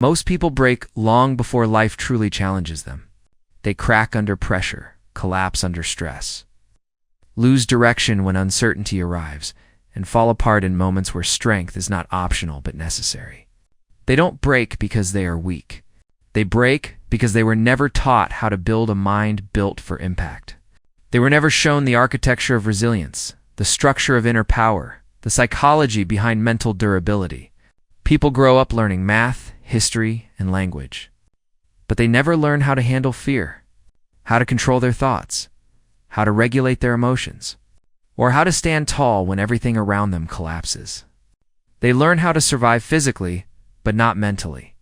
Most people break long before life truly challenges them. They crack under pressure, collapse under stress, lose direction when uncertainty arrives, and fall apart in moments where strength is not optional but necessary. They don't break because they are weak. They break because they were never taught how to build a mind built for impact. They were never shown the architecture of resilience, the structure of inner power, the psychology behind mental durability. People grow up learning math, history, and language. But they never learn how to handle fear, how to control their thoughts, how to regulate their emotions, or how to stand tall when everything around them collapses. They learn how to survive physically, but not mentally.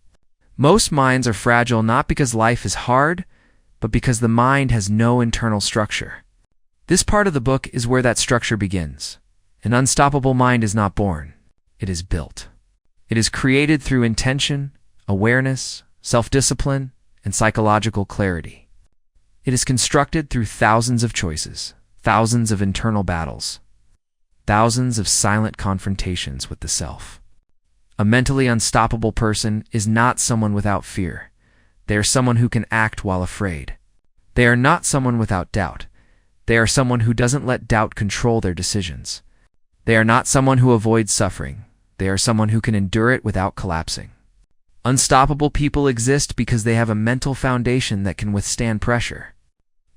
Most minds are fragile not because life is hard, but because the mind has no internal structure. This part of the book is where that structure begins. An unstoppable mind is not born, it is built. It is created through intention, awareness, self-discipline, and psychological clarity. It is constructed through thousands of choices, thousands of internal battles, thousands of silent confrontations with the self. A mentally unstoppable person is not someone without fear. They are someone who can act while afraid. They are not someone without doubt. They are someone who doesn't let doubt control their decisions. They are not someone who avoids suffering. They are someone who can endure it without collapsing. Unstoppable people exist because they have a mental foundation that can withstand pressure.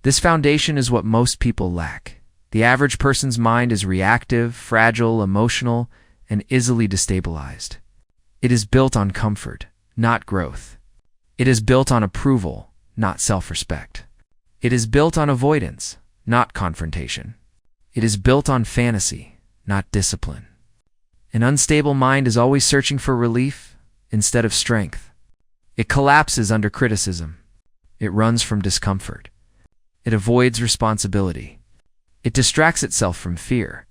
This foundation is what most people lack. The average person's mind is reactive, fragile, emotional, and easily destabilized. It is built on comfort, not growth. It is built on approval, not self-respect. It is built on avoidance, not confrontation. It is built on fantasy, not discipline. An unstable mind is always searching for relief instead of strength. It collapses under criticism. It runs from discomfort. It avoids responsibility. It distracts itself from fear.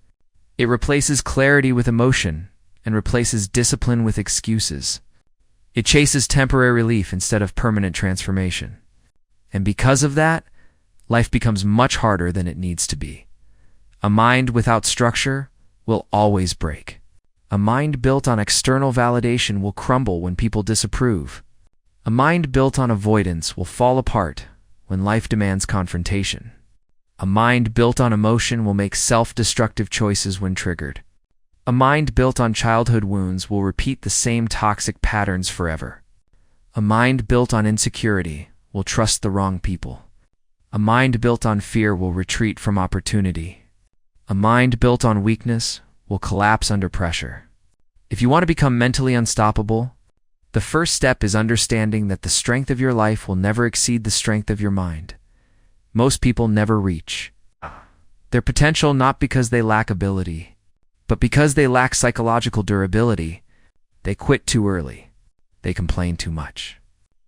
It replaces clarity with emotion and replaces discipline with excuses. It chases temporary relief instead of permanent transformation. And because of that, life becomes much harder than it needs to be. A mind without structure will always break. A mind built on external validation will crumble when people disapprove. A mind built on avoidance will fall apart when life demands confrontation. A mind built on emotion will make self-destructive choices when triggered. A mind built on childhood wounds will repeat the same toxic patterns forever. A mind built on insecurity will trust the wrong people. A mind built on fear will retreat from opportunity. A mind built on weakness will collapse under pressure. If you want to become mentally unstoppable, the first step is understanding that the strength of your life will never exceed the strength of your mind. Most people never reach their potential not because they lack ability, but because they lack psychological durability. They quit too early. They complain too much.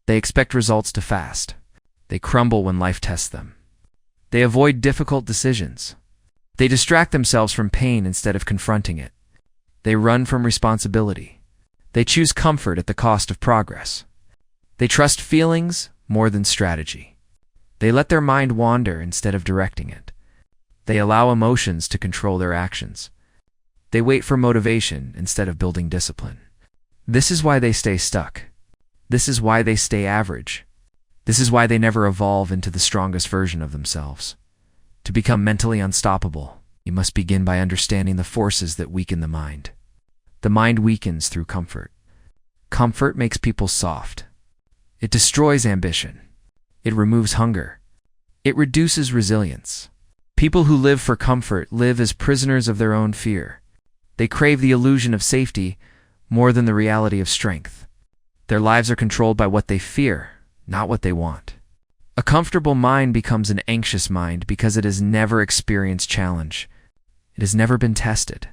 They expect results too fast. They crumble when life tests them. They avoid difficult decisions. They distract themselves from pain instead of confronting it. They run from responsibility. They choose comfort at the cost of progress. They trust feelings more than strategy. They let their mind wander instead of directing it. They allow emotions to control their actions. They wait for motivation instead of building discipline. This is why they stay stuck. This is why they stay average. This is why they never evolve into the strongest version of themselves. To become mentally unstoppable, you must begin by understanding the forces that weaken the mind. The mind weakens through comfort. Comfort makes people soft. It destroys ambition. It removes hunger. It reduces resilience. People who live for comfort live as prisoners of their own fear. They crave the illusion of safety more than the reality of strength. Their lives are controlled by what they fear, not what they want. A comfortable mind becomes an anxious mind because it has never experienced challenge. It has never been tested.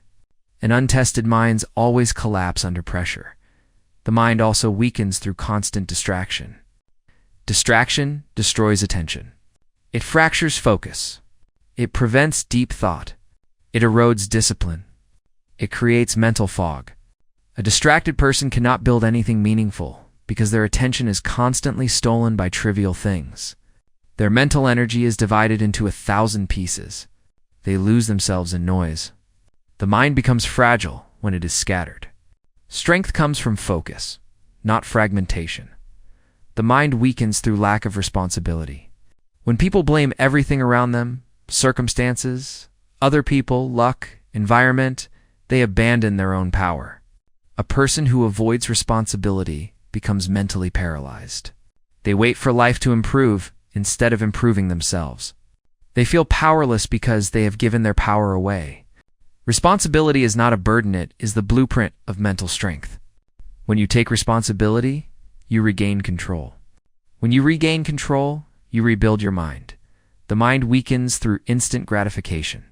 And untested minds always collapse under pressure. The mind also weakens through constant distraction. Distraction destroys attention. It fractures focus. It prevents deep thought. It erodes discipline. It creates mental fog. A distracted person cannot build anything meaningful because their attention is constantly stolen by trivial things. Their mental energy is divided into 1,000 pieces. They lose themselves in noise. The mind becomes fragile when it is scattered. Strength comes from focus, not fragmentation. The mind weakens through lack of responsibility. When people blame everything around them, circumstances, other people, luck, environment, they abandon their own power. A person who avoids responsibility becomes mentally paralyzed. They wait for life to improve instead of improving themselves. They feel powerless because they have given their power away. Responsibility is not a burden, it is the blueprint of mental strength. When you take responsibility, you regain control. When you regain control, you rebuild your mind. The mind weakens through instant gratification.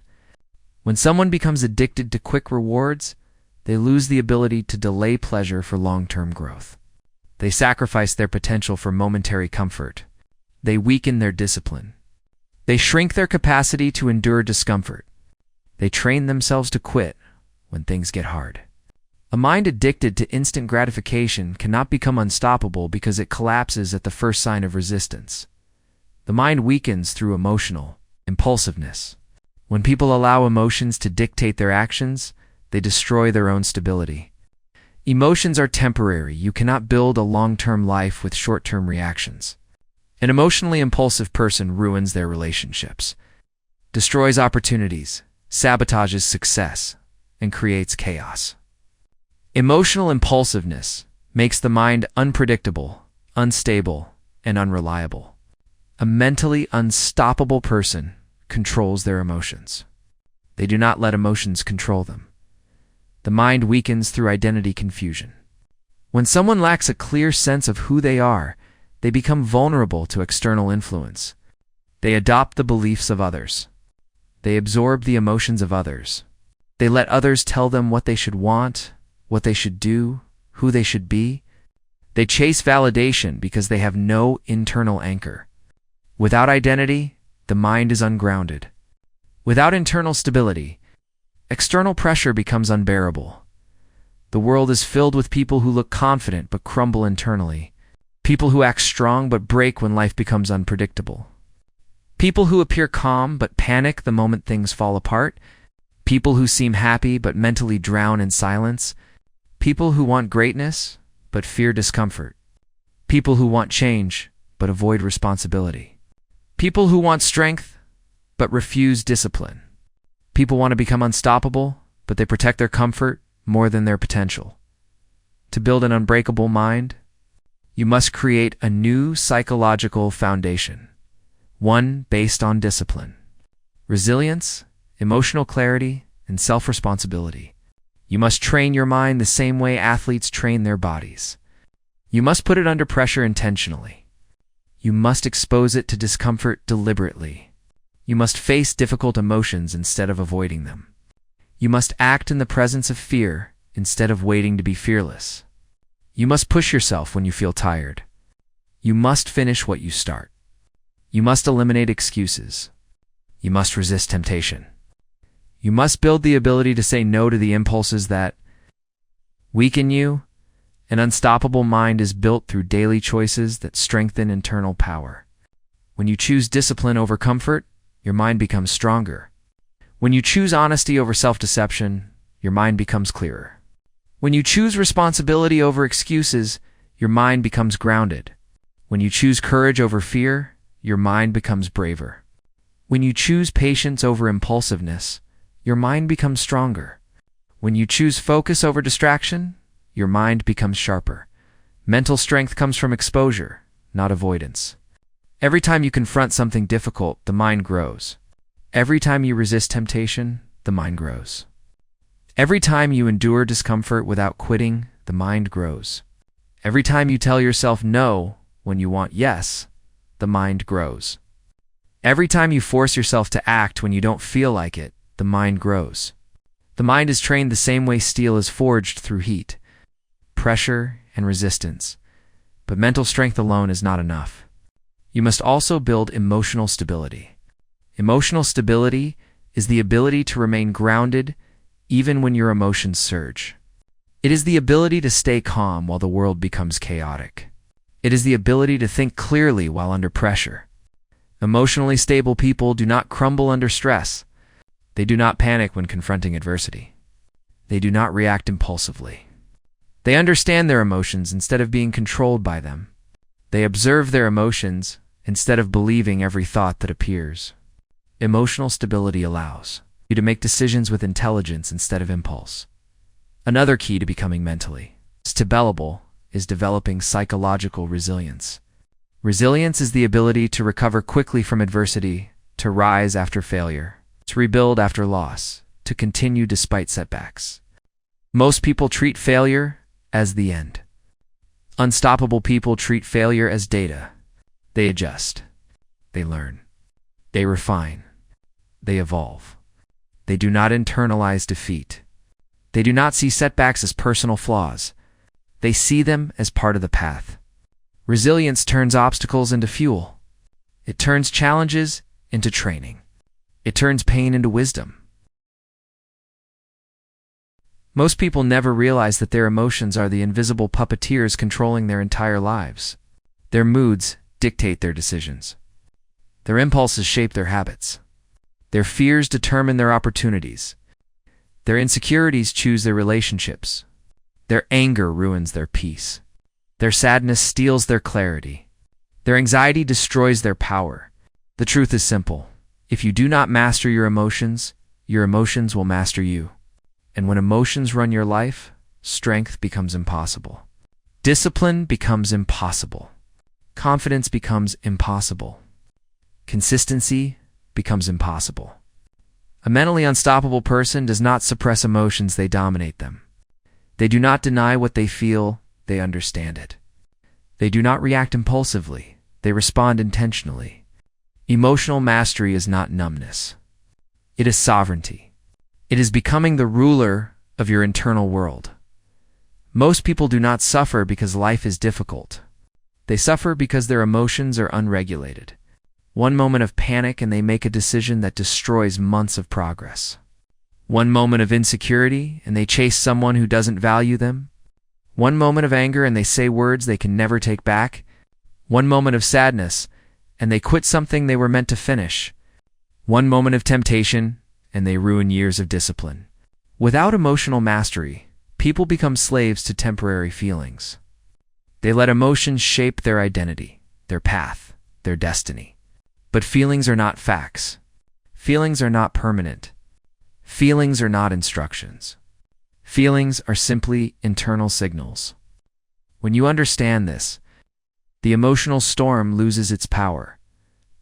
When someone becomes addicted to quick rewards, they lose the ability to delay pleasure for long-term growth. They sacrifice their potential for momentary comfort. They weaken their discipline. They shrink their capacity to endure discomfort. They train themselves to quit when things get hard. A mind addicted to instant gratification cannot become unstoppable because it collapses at the first sign of resistance. The mind weakens through emotional impulsiveness. When people allow emotions to dictate their actions, they destroy their own stability. Emotions are temporary. You cannot build a long-term life with short-term reactions. An emotionally impulsive person ruins their relationships, destroys opportunities, sabotages success, and creates chaos. Emotional impulsiveness makes the mind unpredictable, unstable, and unreliable. A mentally unstoppable person controls their emotions. They do not let emotions control them. The mind weakens through identity confusion. When someone lacks a clear sense of who they are, they become vulnerable to external influence. They adopt the beliefs of others. They absorb the emotions of others. They let others tell them what they should want, what they should do, who they should be. They chase validation because they have no internal anchor. Without identity, the mind is ungrounded. Without internal stability, external pressure becomes unbearable. The world is filled with people who look confident but crumble internally. People who act strong but break when life becomes unpredictable. People who appear calm but panic the moment things fall apart. People who seem happy but mentally drown in silence. People who want greatness but fear discomfort. People who want change but avoid responsibility. People who want strength but refuse discipline. People want to become unstoppable, but they protect their comfort more than their potential. To build an unbreakable mind, you must create a new psychological foundation, one based on discipline, resilience, emotional clarity, and self-responsibility. You must train your mind the same way athletes train their bodies. You must put it under pressure intentionally. You must expose it to discomfort deliberately. You must face difficult emotions instead of avoiding them. You must act in the presence of fear instead of waiting to be fearless. You must push yourself when you feel tired. You must finish what you start. You must eliminate excuses. You must resist temptation. You must build the ability to say no to the impulses that weaken you. An unstoppable mind is built through daily choices that strengthen internal power. When you choose discipline over comfort, your mind becomes stronger. When you choose honesty over self-deception, your mind becomes clearer. When you choose responsibility over excuses, your mind becomes grounded. When you choose courage over fear, your mind becomes braver. When you choose patience over impulsiveness, your mind becomes stronger. When you choose focus over distraction, your mind becomes sharper. Mental strength comes from exposure, not avoidance. Every time you confront something difficult, the mind grows. Every time you resist temptation, the mind grows. Every time you endure discomfort without quitting, the mind grows. Every time you tell yourself no when you want yes, the mind grows. Every time you force yourself to act when you don't feel like it, the mind grows. The mind is trained the same way steel is forged through heat, pressure, and resistance. But mental strength alone is not enough. You must also build emotional stability. Emotional stability is the ability to remain grounded even when your emotions surge. It is the ability to stay calm while the world becomes chaotic. It is the ability to think clearly while under pressure. Emotionally stable people do not crumble under stress. They do not panic when confronting adversity. They do not react impulsively. They understand their emotions instead of being controlled by them. They observe their emotions instead of believing every thought that appears. Emotional stability allows you to make decisions with intelligence instead of impulse. Another key to becoming mentally stable is developing psychological resilience. Resilience is the ability to recover quickly from adversity, to rise after failure, to rebuild after loss, to continue despite setbacks. Most people treat failure as the end. Unstoppable people treat failure as data. They adjust. They learn. They refine. They evolve. They do not internalize defeat. They do not see setbacks as personal flaws. They see them as part of the path. Resilience turns obstacles into fuel. It turns challenges into training. It turns pain into wisdom. Most people never realize that their emotions are the invisible puppeteers controlling their entire lives. Their moods dictate their decisions. Their impulses shape their habits. Their fears determine their opportunities. Their insecurities choose their relationships. Their anger ruins their peace. Their sadness steals their clarity. Their anxiety destroys their power. The truth is simple. If you do not master your emotions will master you. And when emotions run your life, strength becomes impossible. Discipline becomes impossible. Confidence becomes impossible. Consistency becomes impossible. A mentally unstoppable person does not suppress emotions, they dominate them. They do not deny what they feel, they understand it. They do not react impulsively, they respond intentionally. Emotional mastery is not numbness. It is sovereignty. It is becoming the ruler of your internal world. Most people do not suffer because life is difficult. They suffer because their emotions are unregulated. One moment of panic and they make a decision that destroys months of progress. One moment of insecurity and they chase someone who doesn't value them. One moment of anger and they say words they can never take back. One moment of sadness and they quit something they were meant to finish. One moment of temptation and they ruin years of discipline. Without emotional mastery, people become slaves to temporary feelings. They let emotions shape their identity, their path, their destiny. But feelings are not facts. Feelings are not permanent. Feelings are not instructions. Feelings are simply internal signals. When you understand this, the emotional storm loses its power.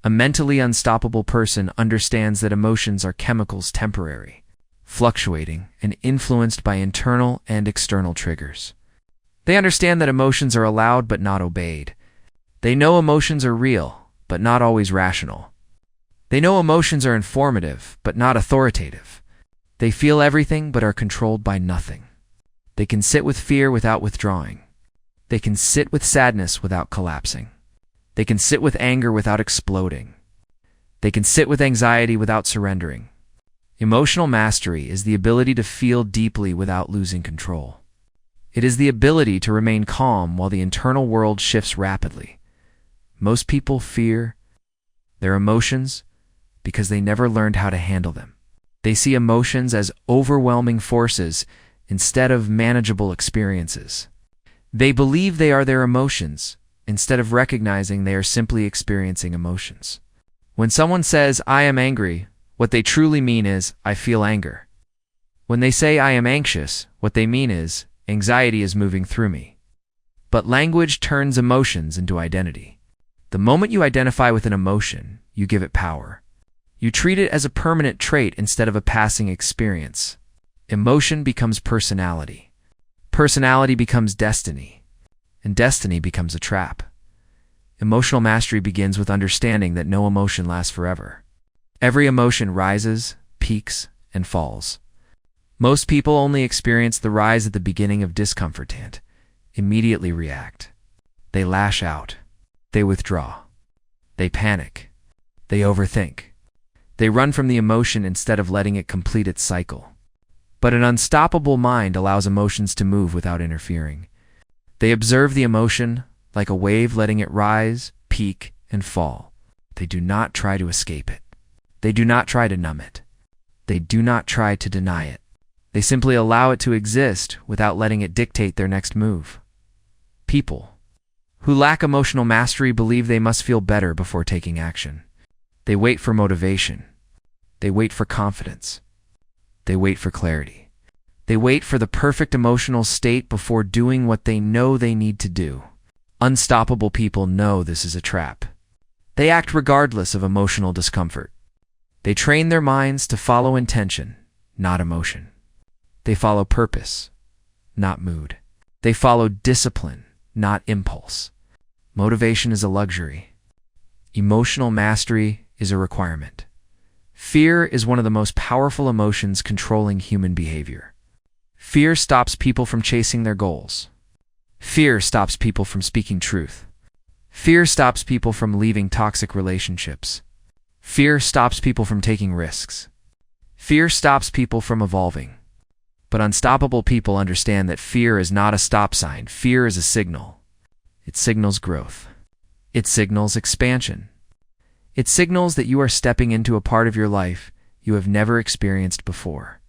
A mentally unstoppable person understands that emotions are chemicals, temporary, fluctuating, and influenced by internal and external triggers. They understand that emotions are allowed but not obeyed. They know emotions are real, but not always rational. They know emotions are informative, but not authoritative. They feel everything but are controlled by nothing. They can sit with fear without withdrawing. They can sit with sadness without collapsing. They can sit with anger without exploding. They can sit with anxiety without surrendering. Emotional mastery is the ability to feel deeply without losing control. It is the ability to remain calm while the internal world shifts rapidly. Most people fear their emotions because they never learned how to handle them. They see emotions as overwhelming forces instead of manageable experiences. They believe they are their emotions instead of recognizing they are simply experiencing emotions. When someone says, "I am angry," what they truly mean is, "I feel anger." When they say, "I am anxious," what they mean is, "Anxiety is moving through me." But language turns emotions into identity. The moment you identify with an emotion, you give it power. You treat it as a permanent trait instead of a passing experience. Emotion becomes personality. Personality becomes destiny. And destiny becomes a trap. Emotional mastery begins with understanding that no emotion lasts forever. Every emotion rises, peaks, and falls. Most people only experience the rise at the beginning of discomfort and immediately react. They lash out. They withdraw. They panic. They overthink. They run from the emotion instead of letting it complete its cycle. But an unstoppable mind allows emotions to move without interfering. They observe the emotion like a wave, letting it rise, peak, and fall. They do not try to escape it. They do not try to numb it. They do not try to deny it. They simply allow it to exist without letting it dictate their next move. People who lack emotional mastery believe they must feel better before taking action. They wait for motivation. They wait for confidence. They wait for clarity. They wait for the perfect emotional state before doing what they know they need to do. Unstoppable people know this is a trap. They act regardless of emotional discomfort. They train their minds to follow intention, not emotion. They follow purpose, not mood. They follow discipline, not impulse. Motivation is a luxury. Emotional mastery is a requirement. Fear is one of the most powerful emotions controlling human behavior. Fear stops people from chasing their goals. Fear stops people from speaking truth. Fear stops people from leaving toxic relationships. Fear stops people from taking risks. Fear stops people from evolving. But unstoppable people understand that fear is not a stop sign. Fear is a signal. It signals growth. It signals expansion. It signals that you are stepping into a part of your life you have never experienced before.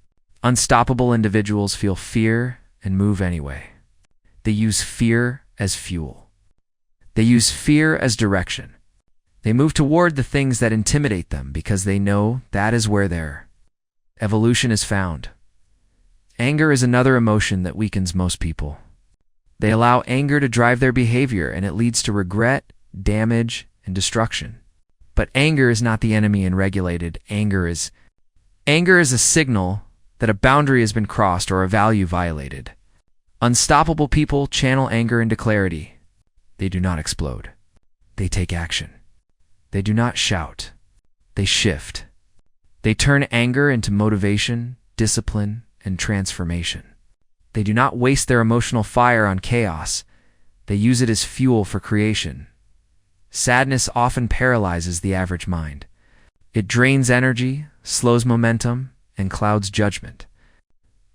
Unstoppable individuals feel fear and move anyway. They use fear as fuel. They use fear as direction. They move toward the things that intimidate them because they know that is where their evolution is found. Anger is another emotion that weakens most people. They allow anger to drive their behavior, and it leads to regret, damage, and destruction. But anger is not the enemy in regulated. Anger is a signal that a boundary has been crossed or a value violated. Unstoppable people channel anger into clarity. They do not explode. They take action. They do not shout. They shift. They turn anger into motivation, discipline, and transformation. They do not waste their emotional fire on chaos. They use it as fuel for creation. Sadness often paralyzes the average mind. It drains energy, slows momentum, and clouds judgment.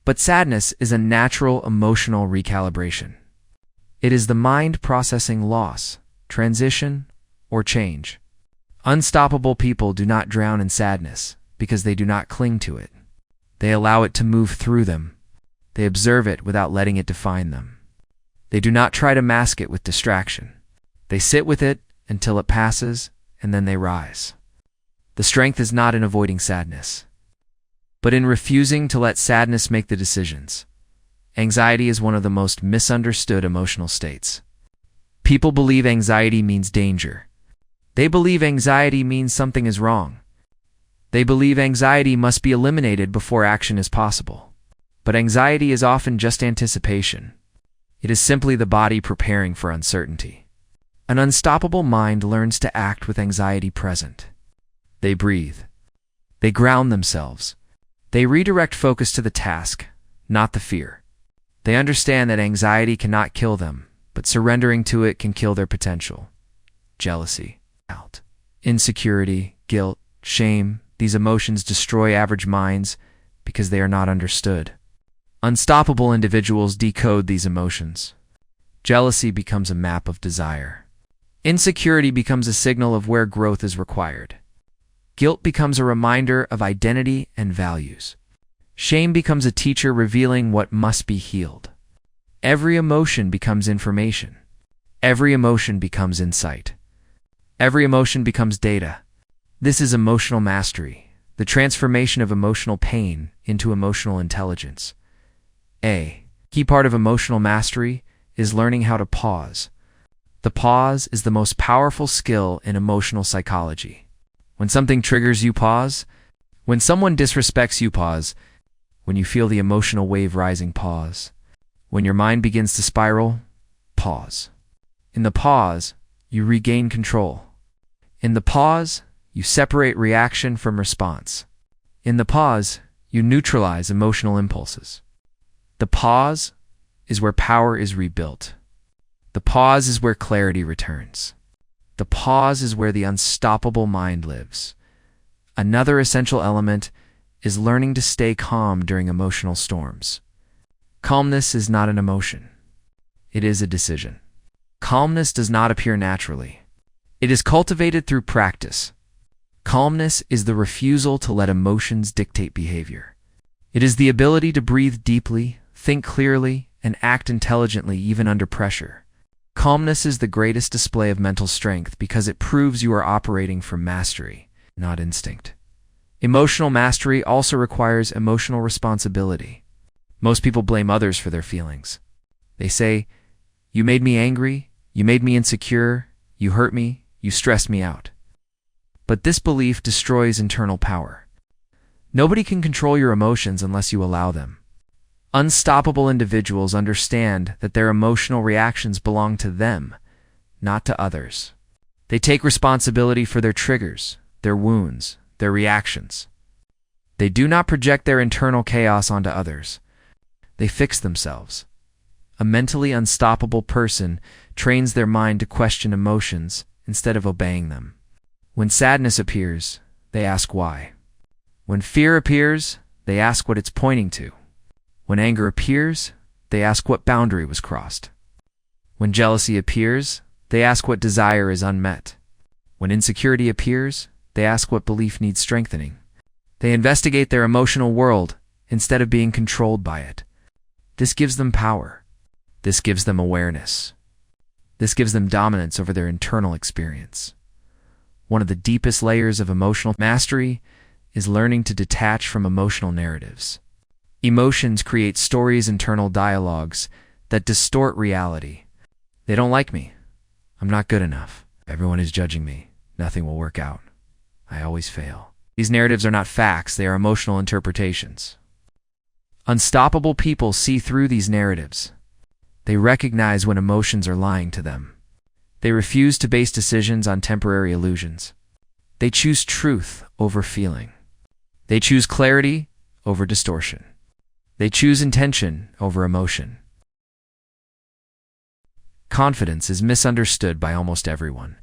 But sadness is a natural emotional recalibration. It is the mind processing loss, transition, or change. Unstoppable people do not drown in sadness because they do not cling to it. They allow it to move through them. They observe it without letting it define them. They do not try to mask it with distraction. They sit with it until it passes, and then they rise. The strength is not in avoiding sadness, but in refusing to let sadness make the decisions. Anxiety is one of the most misunderstood emotional states. People believe anxiety means danger. They believe anxiety means something is wrong. They believe anxiety must be eliminated before action is possible. But anxiety is often just anticipation. It is simply the body preparing for uncertainty. An unstoppable mind learns to act with anxiety present. They breathe. They ground themselves. They redirect focus to the task, not the fear. They understand that anxiety cannot kill them, but surrendering to it can kill their potential. Jealousy, doubt, insecurity, guilt, shame, these emotions destroy average minds because they are not understood. Unstoppable individuals decode these emotions. Jealousy becomes a map of desire. Insecurity becomes a signal of where growth is required. Guilt becomes a reminder of identity and values. Shame becomes a teacher revealing what must be healed. Every emotion becomes information. Every emotion becomes insight. Every emotion becomes data. This is emotional mastery, the transformation of emotional pain into emotional intelligence. A key part of emotional mastery is learning how to pause. The pause is the most powerful skill in emotional psychology. When something triggers you, pause. When someone disrespects you, pause. When you feel the emotional wave rising, pause. When your mind begins to spiral, pause. In the pause, you regain control. In the pause, you separate reaction from response. In the pause, you neutralize emotional impulses. The pause is where power is rebuilt. The pause is where clarity returns. The pause is where the unstoppable mind lives. Another essential element is learning to stay calm during emotional storms. Calmness is not an emotion. It is a decision. Calmness does not appear naturally. It is cultivated through practice. Calmness is the refusal to let emotions dictate behavior. It is the ability to breathe deeply, think clearly, and act intelligently even under pressure. Calmness is the greatest display of mental strength because it proves you are operating from mastery, not instinct. Emotional mastery also requires emotional responsibility. Most people blame others for their feelings. They say, "You made me angry, you made me insecure, you hurt me, you stressed me out." But this belief destroys internal power. Nobody can control your emotions unless you allow them. Unstoppable individuals understand that their emotional reactions belong to them, not to others. They take responsibility for their triggers, their wounds, their reactions. They do not project their internal chaos onto others. They fix themselves. A mentally unstoppable person trains their mind to question emotions instead of obeying them. When sadness appears, they ask why. When fear appears, they ask what it's pointing to. When anger appears, they ask what boundary was crossed. When jealousy appears, they ask what desire is unmet. When insecurity appears, they ask what belief needs strengthening. They investigate their emotional world instead of being controlled by it. This gives them power. This gives them awareness. This gives them dominance over their internal experience. One of the deepest layers of emotional mastery is learning to detach from emotional narratives. Emotions create stories, internal dialogues that distort reality. They don't like me. I'm not good enough. Everyone is judging me. Nothing will work out. I always fail. These narratives are not facts, they are emotional interpretations. Unstoppable people see through these narratives. They recognize when emotions are lying to them. They refuse to base decisions on temporary illusions. They choose truth over feeling. They choose clarity over distortion. They choose intention over emotion. Confidence is misunderstood by almost everyone.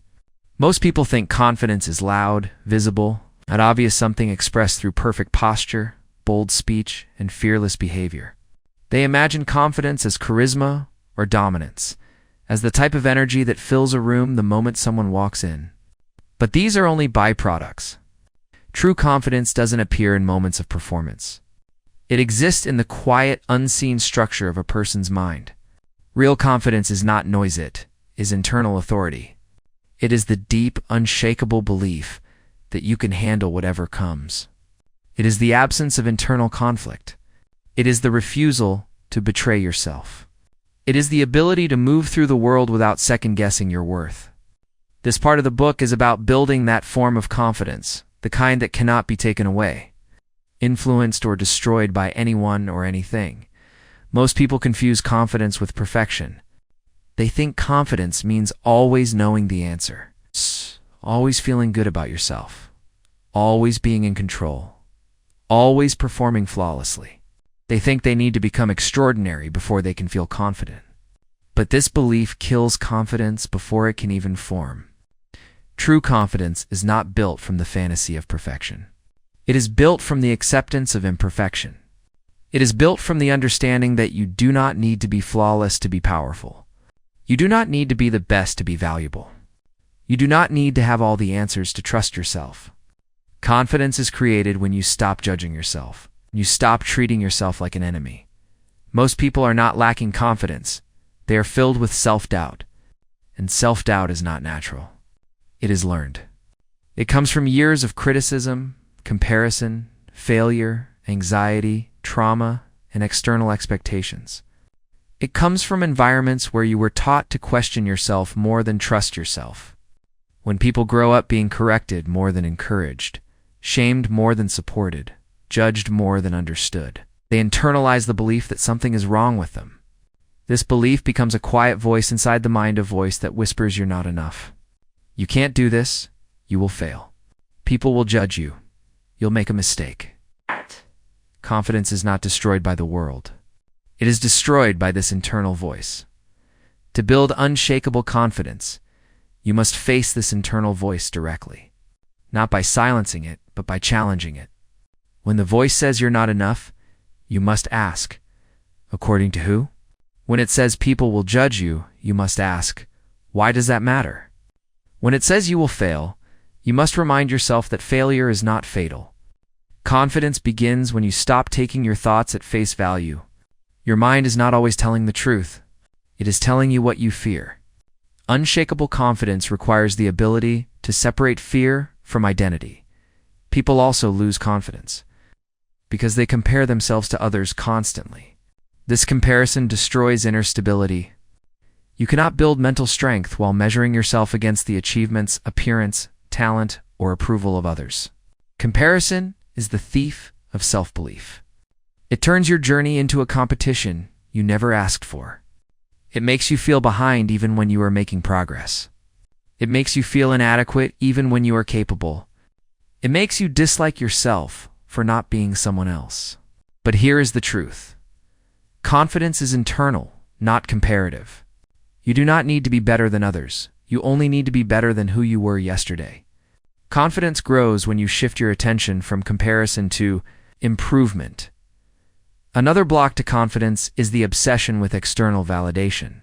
Most people think confidence is loud, visible, an obvious something expressed through perfect posture, bold speech, and fearless behavior. They imagine confidence as charisma or dominance, as the type of energy that fills a room the moment someone walks in. But these are only byproducts. True confidence doesn't appear in moments of performance. It exists in the quiet, unseen structure of a person's mind. Real confidence is not noise, it is internal authority. It is the deep, unshakable belief that you can handle whatever comes. It is the absence of internal conflict. It is the refusal to betray yourself. It is the ability to move through the world without second-guessing your worth. This part of the book is about building that form of confidence, the kind that cannot be taken away, influenced or destroyed by anyone or anything. Most people confuse confidence with perfection. They think confidence means always knowing the answer, always feeling good about yourself, always being in control, always performing flawlessly. They think they need to become extraordinary before they can feel confident. But this belief kills confidence before it can even form. True confidence is not built from the fantasy of perfection. It is built from the acceptance of imperfection. It is built from the understanding that you do not need to be flawless to be powerful. You do not need to be the best to be valuable. You do not need to have all the answers to trust yourself. Confidence is created when you stop judging yourself. You stop treating yourself like an enemy. Most people are not lacking confidence. They are filled with self-doubt. And self-doubt is not natural. It is learned. It comes from years of criticism, comparison, failure, anxiety, trauma, and external expectations. It comes from environments where you were taught to question yourself more than trust yourself. When people grow up being corrected more than encouraged, shamed more than supported, judged more than understood, they internalize the belief that something is wrong with them. This belief becomes a quiet voice inside the mind, a voice that whispers you're not enough. You can't do this. You will fail. People will judge you. You'll make a mistake. Confidence is not destroyed by the world. It is destroyed by this internal voice. To build unshakable confidence, you must face this internal voice directly, not by silencing it, but by challenging it. When the voice says you're not enough, you must ask, according to who? When it says people will judge you, you must ask, why does that matter? When it says you will fail, you must remind yourself that failure is not fatal. Confidence begins when you stop taking your thoughts at face value. Your mind is not always telling the truth. It is telling you what you fear. Unshakable confidence requires the ability to separate fear from identity. People also lose confidence because they compare themselves to others constantly. This comparison destroys inner stability. You cannot build mental strength while measuring yourself against the achievements, appearance, talent, or approval of others. Comparison is the thief of self-belief. It turns your journey into a competition you never asked for. It makes you feel behind even when you are making progress. It makes you feel inadequate even when you are capable. It makes you dislike yourself for not being someone else. But here is the truth. Confidence is internal, not comparative. You do not need to be better than others. You only need to be better than who you were yesterday. Confidence grows when you shift your attention from comparison to improvement. Another block to confidence is the obsession with external validation.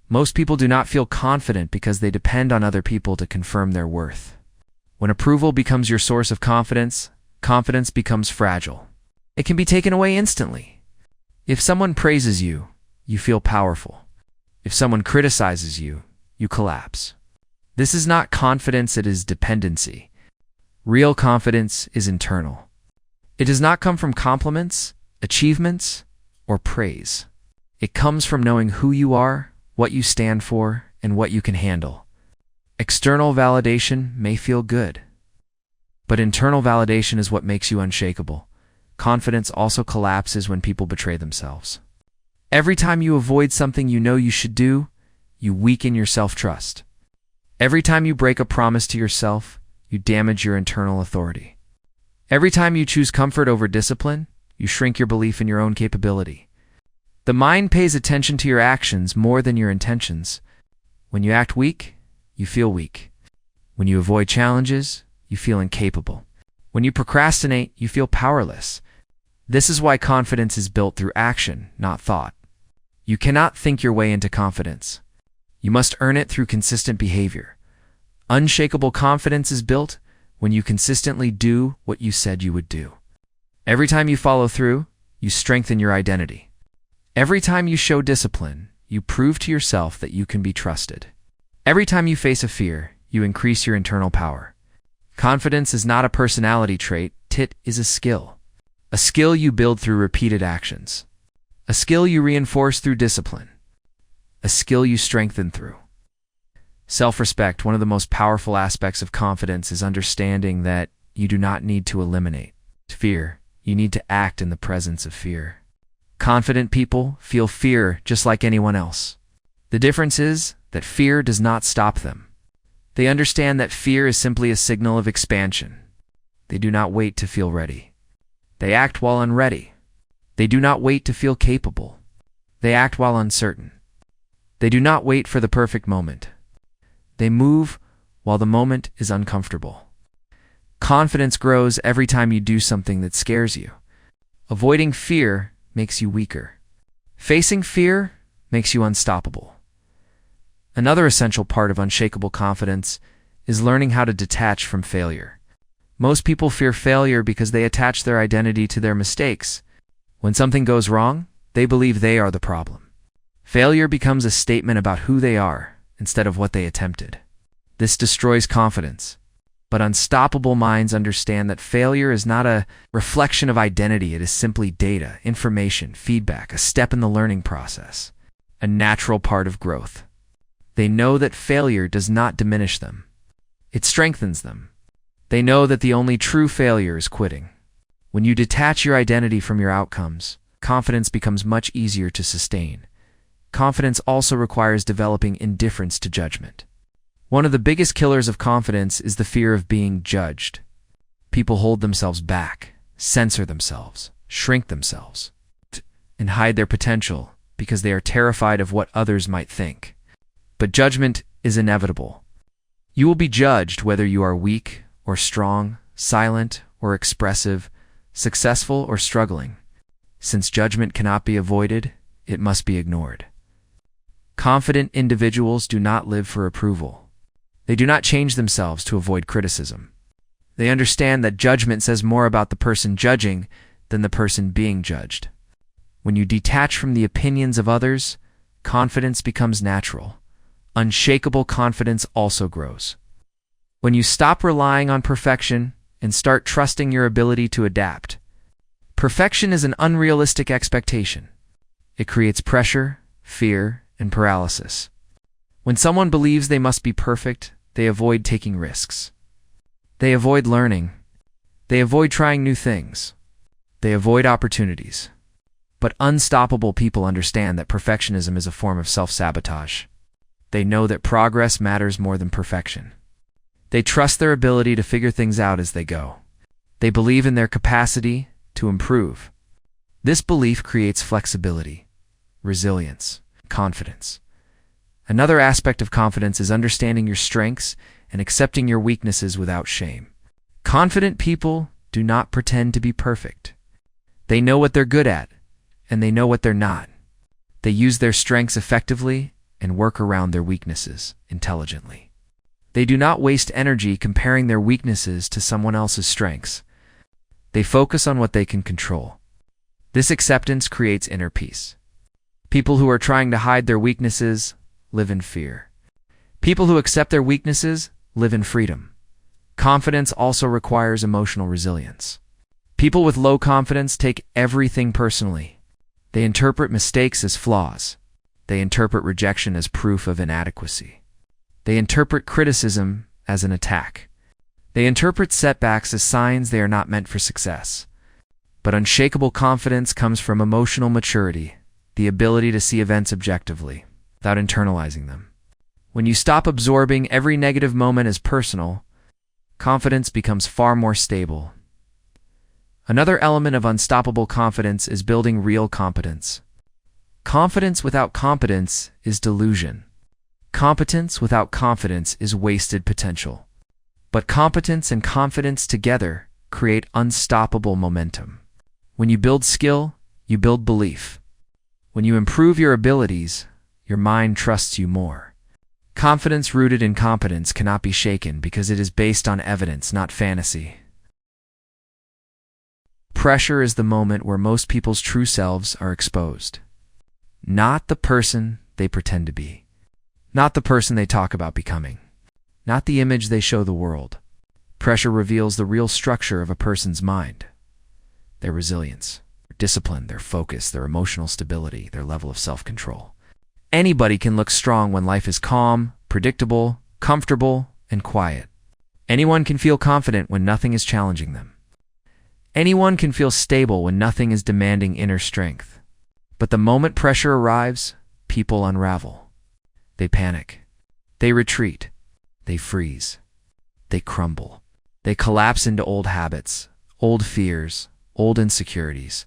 Most people do not feel confident because they depend on other people to confirm their worth. When approval becomes your source of confidence, confidence becomes fragile. It can be taken away instantly. If someone praises you, you feel powerful. If someone criticizes you, you collapse. This is not confidence, it is dependency. Real confidence is internal. It does not come from compliments, achievements, or praise. It comes from knowing who you are, what you stand for, and what you can handle. External validation may feel good, but internal validation is what makes you unshakable. Confidence also collapses when people betray themselves. Every time you avoid something you know you should do, you weaken your self-trust. Every time you break a promise to yourself, you damage your internal authority. Every time you choose comfort over discipline, you shrink your belief in your own capability. The mind pays attention to your actions more than your intentions. When you act weak, you feel weak. When you avoid challenges, you feel incapable. When you procrastinate, you feel powerless. This is why confidence is built through action, not thought. You cannot think your way into confidence. You must earn it through consistent behavior. Unshakable confidence is built when you consistently do what you said you would do. Every time you follow through, you strengthen your identity. Every time you show discipline, you prove to yourself that you can be trusted. Every time you face a fear, you increase your internal power. Confidence is not a personality trait, it is a skill. A skill you build through repeated actions. A skill you reinforce through discipline. A skill you strengthen through self-respect. One of the most powerful aspects of confidence is understanding that you do not need to eliminate fear. You need to act in the presence of fear. Confident people feel fear just like anyone else. The difference is that fear does not stop them. They understand that fear is simply a signal of expansion. They do not wait to feel ready. They act while unready. They do not wait to feel capable. They act while uncertain. They do not wait for the perfect moment. They move while the moment is uncomfortable. Confidence grows every time you do something that scares you. Avoiding fear makes you weaker. Facing fear makes you unstoppable. Another essential part of unshakable confidence is learning how to detach from failure. Most people fear failure because they attach their identity to their mistakes. When something goes wrong, they believe they are the problem. Failure becomes a statement about who they are instead of what they attempted. This destroys confidence. But unstoppable minds understand that failure is not a reflection of identity. It is simply data, information, feedback, a step in the learning process, a natural part of growth. They know that failure does not diminish them. It strengthens them. They know that the only true failure is quitting. When you detach your identity from your outcomes, confidence becomes much easier to sustain. Confidence also requires developing indifference to judgment. One of the biggest killers of confidence is the fear of being judged. People hold themselves back, censor themselves, shrink themselves, and hide their potential because they are terrified of what others might think. But judgment is inevitable. You will be judged whether you are weak or strong, silent or expressive, successful or struggling. Since judgment cannot be avoided, it must be ignored. Confident individuals do not live for approval. They do not change themselves to avoid criticism. They understand that judgment says more about the person judging than the person being judged. When you detach from the opinions of others, confidence becomes natural. Unshakable confidence also grows. When you stop relying on perfection and start trusting your ability to adapt. Perfection is an unrealistic expectation. It creates pressure, fear, and paralysis. When someone believes they must be perfect, they avoid taking risks. They avoid learning. They avoid trying new things. They avoid opportunities. But unstoppable people understand that perfectionism is a form of self-sabotage. They know that progress matters more than perfection. They trust their ability to figure things out as they go. They believe in their capacity to improve. This belief creates flexibility, resilience, confidence. Another aspect of confidence is understanding your strengths and accepting your weaknesses without shame. Confident people do not pretend to be perfect. They know what they're good at, and they know what they're not. They use their strengths effectively and work around their weaknesses intelligently. They do not waste energy comparing their weaknesses to someone else's strengths. They focus on what they can control. This acceptance creates inner peace. People who are trying to hide their weaknesses live in fear. People who accept their weaknesses live in freedom. Confidence also requires emotional resilience. People with low confidence take everything personally. They interpret mistakes as flaws. They interpret rejection as proof of inadequacy. They interpret criticism as an attack. They interpret setbacks as signs they are not meant for success. But unshakable confidence comes from emotional maturity, the ability to see events objectively, without internalizing them. When you stop absorbing every negative moment as personal, confidence becomes far more stable. Another element of unstoppable confidence is building real competence. Confidence without competence is delusion. Competence without confidence is wasted potential. But competence and confidence together create unstoppable momentum. When you build skill, you build belief. When you improve your abilities, your mind trusts you more. Confidence rooted in competence cannot be shaken because it is based on evidence, not fantasy. Pressure is the moment where most people's true selves are exposed. Not the person they pretend to be. Not the person they talk about becoming. Not the image they show the world. Pressure reveals the real structure of a person's mind. Their resilience, their discipline, their focus, their emotional stability, their level of self-control. Anybody can look strong when life is calm, predictable, comfortable, and quiet. Anyone can feel confident when nothing is challenging them. Anyone can feel stable when nothing is demanding inner strength. But the moment pressure arrives, people unravel. They panic. They retreat. They freeze. They crumble. They collapse into old habits, old fears, old insecurities.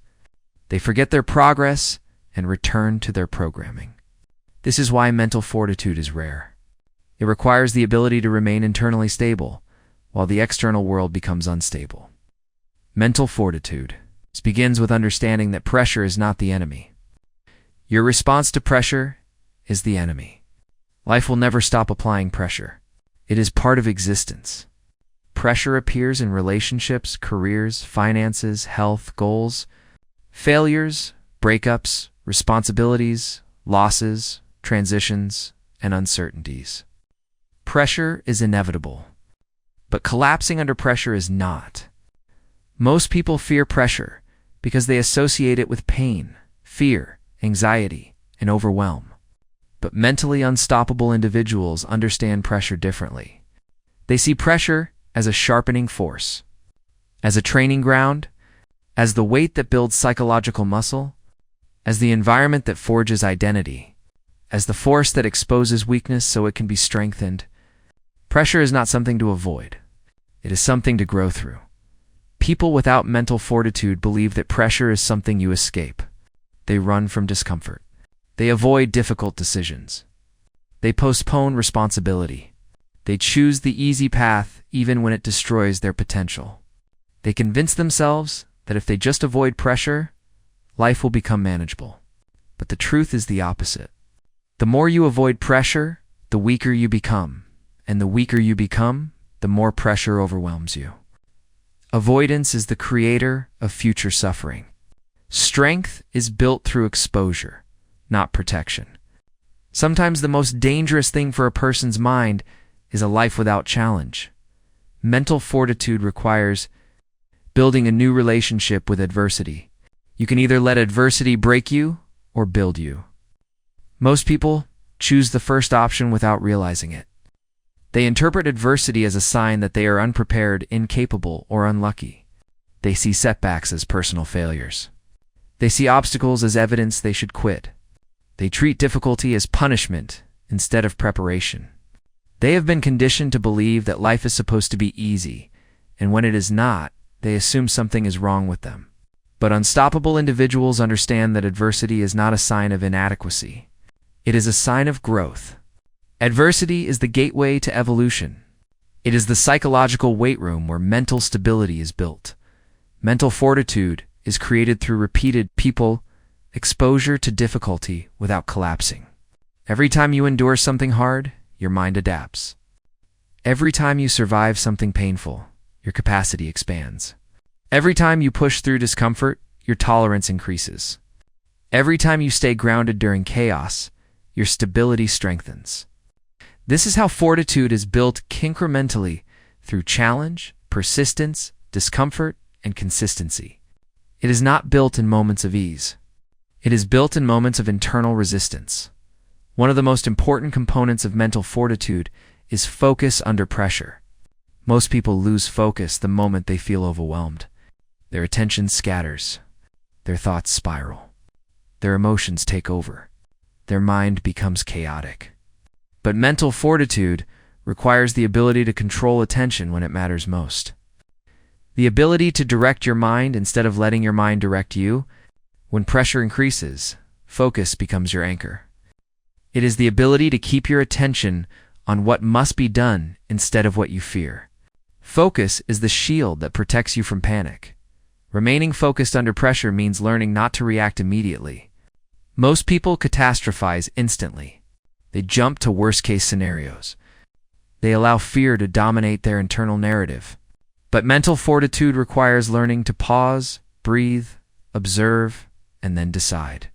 They forget their progress and return to their programming. This is why mental fortitude is rare. It requires the ability to remain internally stable, while the external world becomes unstable. Mental fortitude begins with understanding that pressure is not the enemy. Your response to pressure is the enemy. Life will never stop applying pressure. It is part of existence. Pressure appears in relationships, careers, finances, health, goals, failures, breakups, responsibilities, losses, transitions, and uncertainties. Pressure is inevitable, but collapsing under pressure is not. Most people fear pressure because they associate it with pain, fear, anxiety, and overwhelm. But mentally unstoppable individuals understand pressure differently. They see pressure as a sharpening force, as a training ground, as the weight that builds psychological muscle, as the environment that forges identity, as the force that exposes weakness so it can be strengthened. Pressure is not something to avoid. It is something to grow through. People without mental fortitude believe that pressure is something you escape. They run from discomfort. They avoid difficult decisions. They postpone responsibility. They choose the easy path even when it destroys their potential. They convince themselves that if they just avoid pressure, life will become manageable. But the truth is the opposite. The more you avoid pressure, the weaker you become. And the weaker you become, the more pressure overwhelms you. Avoidance is the creator of future suffering. Strength is built through exposure, not protection. Sometimes the most dangerous thing for a person's mind is a life without challenge. Mental fortitude requires building a new relationship with adversity. You can either let adversity break you or build you. Most people choose the first option without realizing it. They interpret adversity as a sign that they are unprepared, incapable, or unlucky. They see setbacks as personal failures. They see obstacles as evidence they should quit. They treat difficulty as punishment instead of preparation. They have been conditioned to believe that life is supposed to be easy, and when it is not, they assume something is wrong with them. But unstoppable individuals understand that adversity is not a sign of inadequacy. It is a sign of growth. Adversity is the gateway to evolution. It is the psychological weight room where mental stability is built. Mental fortitude is created through repeated exposure to difficulty without collapsing. Every time you endure something hard, your mind adapts. Every time you survive something painful, your capacity expands. Every time you push through discomfort, your tolerance increases. Every time you stay grounded during chaos, your stability strengthens. This is how fortitude is built incrementally through challenge, persistence, discomfort, and consistency. It is not built in moments of ease. It is built in moments of internal resistance. One of the most important components of mental fortitude is focus under pressure. Most people lose focus the moment they feel overwhelmed. Their attention scatters. Their thoughts spiral. Their emotions take over. Their mind becomes chaotic. But mental fortitude requires the ability to control attention when it matters most. The ability to direct your mind instead of letting your mind direct you. When pressure increases, focus becomes your anchor. It is the ability to keep your attention on what must be done instead of what you fear. Focus is the shield that protects you from panic. Remaining focused under pressure means learning not to react immediately. Most people catastrophize instantly. They jump to worst-case scenarios. They allow fear to dominate their internal narrative. But mental fortitude requires learning to pause, breathe, observe, and then decide.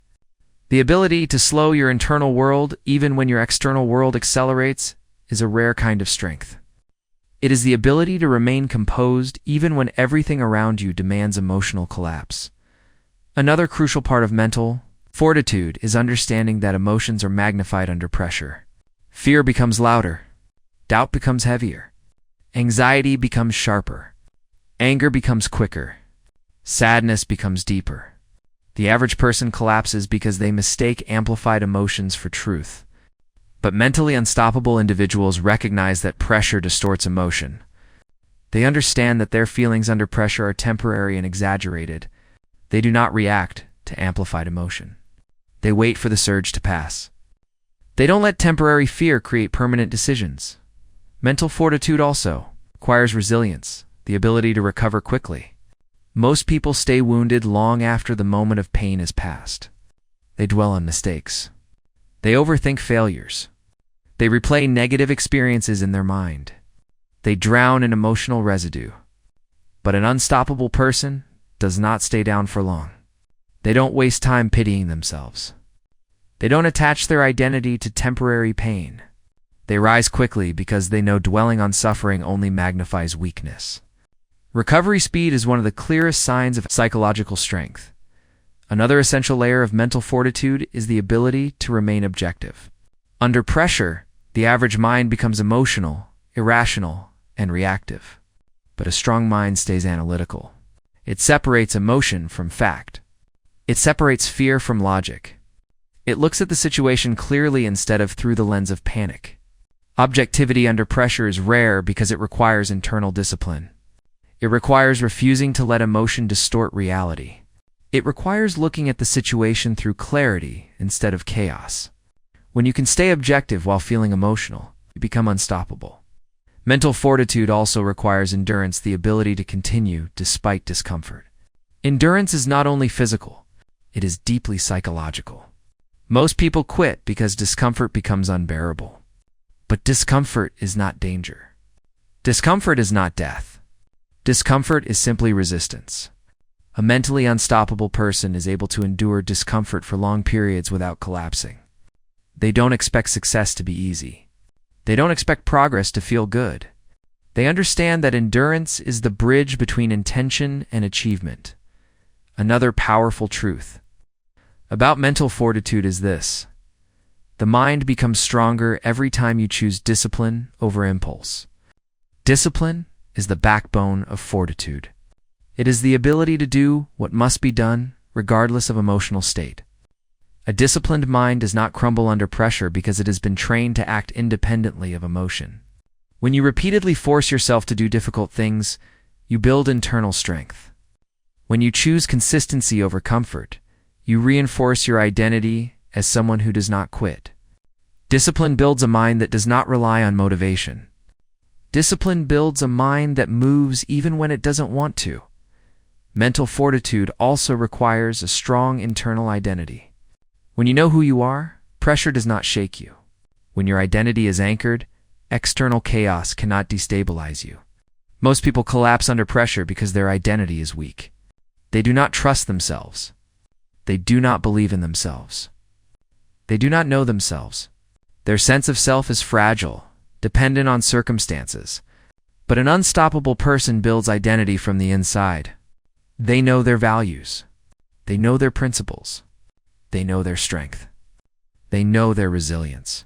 The ability to slow your internal world even when your external world accelerates is a rare kind of strength. It is the ability to remain composed even when everything around you demands emotional collapse. Another crucial part of mental fortitude is understanding that emotions are magnified under pressure. Fear becomes louder. Doubt becomes heavier. Anxiety becomes sharper. Anger becomes quicker. Sadness becomes deeper. The average person collapses because they mistake amplified emotions for truth. But mentally unstoppable individuals recognize that pressure distorts emotion. They understand that their feelings under pressure are temporary and exaggerated. They do not react to amplified emotion. They wait for the surge to pass. They don't let temporary fear create permanent decisions. Mental fortitude also requires resilience, the ability to recover quickly. Most people stay wounded long after the moment of pain has passed. They dwell on mistakes. They overthink failures. They replay negative experiences in their mind. They drown in emotional residue. But an unstoppable person does not stay down for long. They don't waste time pitying themselves. They don't attach their identity to temporary pain. They rise quickly because they know dwelling on suffering only magnifies weakness. Recovery speed is one of the clearest signs of psychological strength. Another essential layer of mental fortitude is the ability to remain objective. Under pressure, the average mind becomes emotional, irrational, and reactive. But a strong mind stays analytical. It separates emotion from fact. It separates fear from logic. It looks at the situation clearly instead of through the lens of panic. Objectivity under pressure is rare because it requires internal discipline. It requires refusing to let emotion distort reality. It requires looking at the situation through clarity instead of chaos. When you can stay objective while feeling emotional, you become unstoppable. Mental fortitude also requires endurance, the ability to continue despite discomfort. Endurance is not only physical, it is deeply psychological. Most people quit because discomfort becomes unbearable. But discomfort is not danger. Discomfort is not death. Discomfort is simply resistance. A mentally unstoppable person is able to endure discomfort for long periods without collapsing. They don't expect success to be easy. They don't expect progress to feel good. They understand that endurance is the bridge between intention and achievement. Another powerful truth about mental fortitude is this: the mind becomes stronger every time you choose discipline over impulse. Discipline is the backbone of fortitude. It is the ability to do what must be done, regardless of emotional state. A disciplined mind does not crumble under pressure because it has been trained to act independently of emotion. When you repeatedly force yourself to do difficult things, you build internal strength. When you choose consistency over comfort, you reinforce your identity as someone who does not quit. Discipline builds a mind that does not rely on motivation. Discipline builds a mind that moves even when it doesn't want to. Mental fortitude also requires a strong internal identity. When you know who you are, pressure does not shake you. When your identity is anchored, external chaos cannot destabilize you. Most people collapse under pressure because their identity is weak. They do not trust themselves. They do not believe in themselves. They do not know themselves. Their sense of self is fragile, dependent on circumstances. But an unstoppable person builds identity from the inside. They know their values. They know their principles. They know their strength. They know their resilience.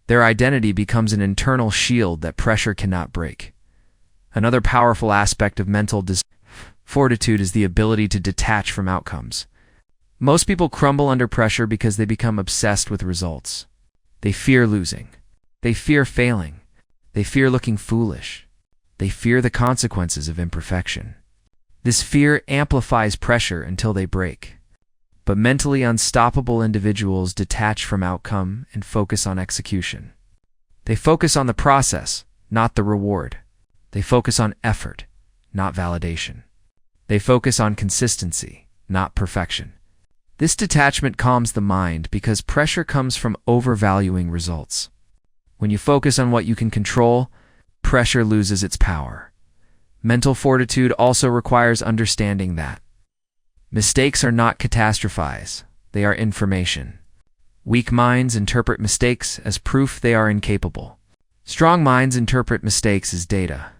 Their identity becomes an internal shield that pressure cannot break. Another powerful aspect of mental fortitude is the ability to detach from outcomes. Most people crumble under pressure because they become obsessed with results. They fear losing. They fear failing. They fear looking foolish. They fear the consequences of imperfection. This fear amplifies pressure until they break. But mentally unstoppable individuals detach from outcome and focus on execution. They focus on the process, not the reward. They focus on effort, not validation. They focus on consistency, not perfection. This detachment calms the mind because pressure comes from overvaluing results. When you focus on what you can control, pressure loses its power. Mental fortitude also requires understanding that mistakes are not catastrophes, they are information. Weak minds interpret mistakes as proof they are incapable. Strong minds interpret mistakes as data.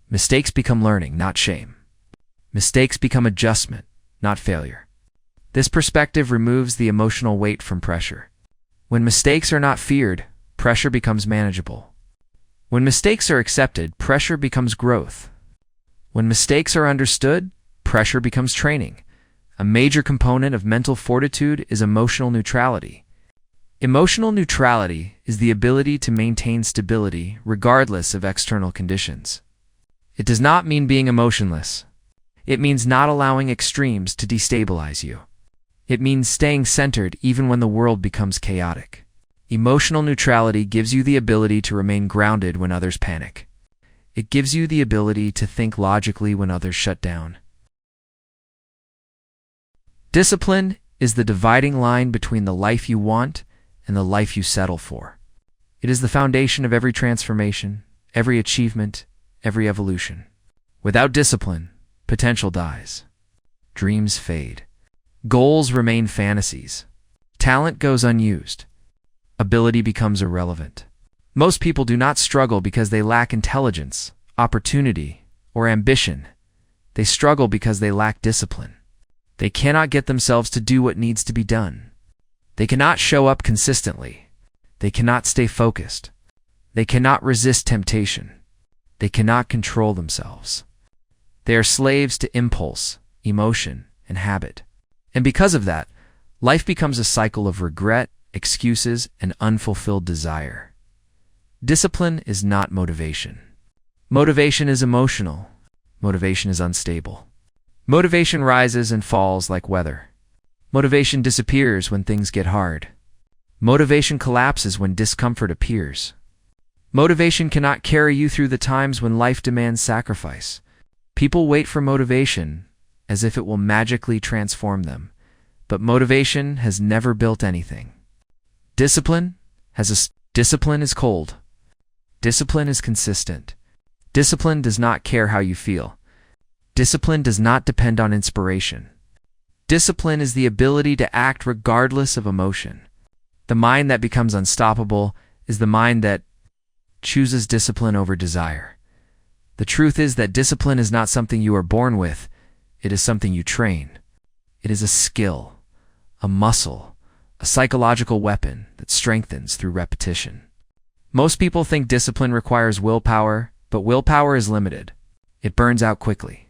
Mistakes become learning, not shame. Mistakes become adjustment, not failure. This perspective removes the emotional weight from pressure. When mistakes are not feared, pressure becomes manageable. When mistakes are accepted, pressure becomes growth. When mistakes are understood, pressure becomes training. A major component of mental fortitude is emotional neutrality. Emotional neutrality is the ability to maintain stability regardless of external conditions. It does not mean being emotionless. It means not allowing extremes to destabilize you. It means staying centered even when the world becomes chaotic. Emotional neutrality gives you the ability to remain grounded when others panic. It gives you the ability to think logically when others shut down. Discipline is the dividing line between the life you want and the life you settle for. It is the foundation of every transformation, every achievement, every evolution. Without discipline, potential dies. Dreams fade. Goals remain fantasies. Talent goes unused. Ability becomes irrelevant. Most people do not struggle because they lack intelligence, opportunity, or ambition. They struggle because they lack discipline. They cannot get themselves to do what needs to be done. They cannot show up consistently. They cannot stay focused. They cannot resist temptation. They cannot control themselves. They are slaves to impulse, emotion, and habit. And because of that, life becomes a cycle of regret, excuses, and unfulfilled desire. Discipline is not motivation. Motivation is emotional. Motivation is unstable. Motivation rises and falls like weather. Motivation disappears when things get hard. Motivation collapses when discomfort appears. Motivation cannot carry you through the times when life demands sacrifice. People wait for motivation as if it will magically transform them, but motivation has never built anything. Discipline is cold. Discipline is consistent. Discipline does not care how you feel. Discipline does not depend on inspiration. Discipline is the ability to act regardless of emotion. The mind that becomes unstoppable is the mind that chooses discipline over desire. The truth is that discipline is not something you are born with. It is something you train. It is a skill, a muscle, a psychological weapon that strengthens through repetition. Most people think discipline requires willpower, but willpower is limited. It burns out quickly.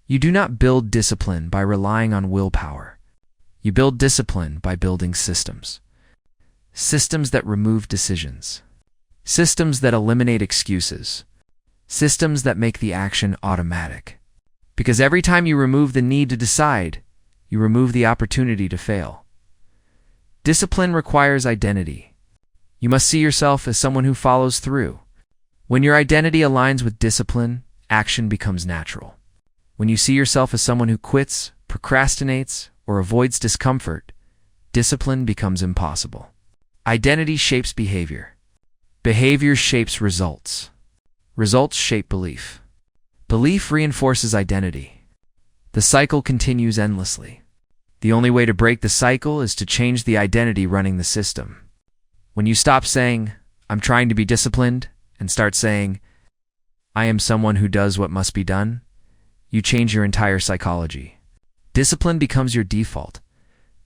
You do not build discipline by relying on willpower. You build discipline by building systems. Systems that remove decisions. Systems that eliminate excuses. Systems that make the action automatic. Because every time you remove the need to decide, you remove the opportunity to fail. Discipline requires identity. You must see yourself as someone who follows through. When your identity aligns with discipline, action becomes natural. When you see yourself as someone who quits, procrastinates, or avoids discomfort, discipline becomes impossible. Identity shapes behavior. Behavior shapes results. Results shape belief. Belief reinforces identity. The cycle continues endlessly. The only way to break the cycle is to change the identity running the system. When you stop saying, "I'm trying to be disciplined," and start saying, "I am someone who does what must be done," you change your entire psychology. Discipline becomes your default.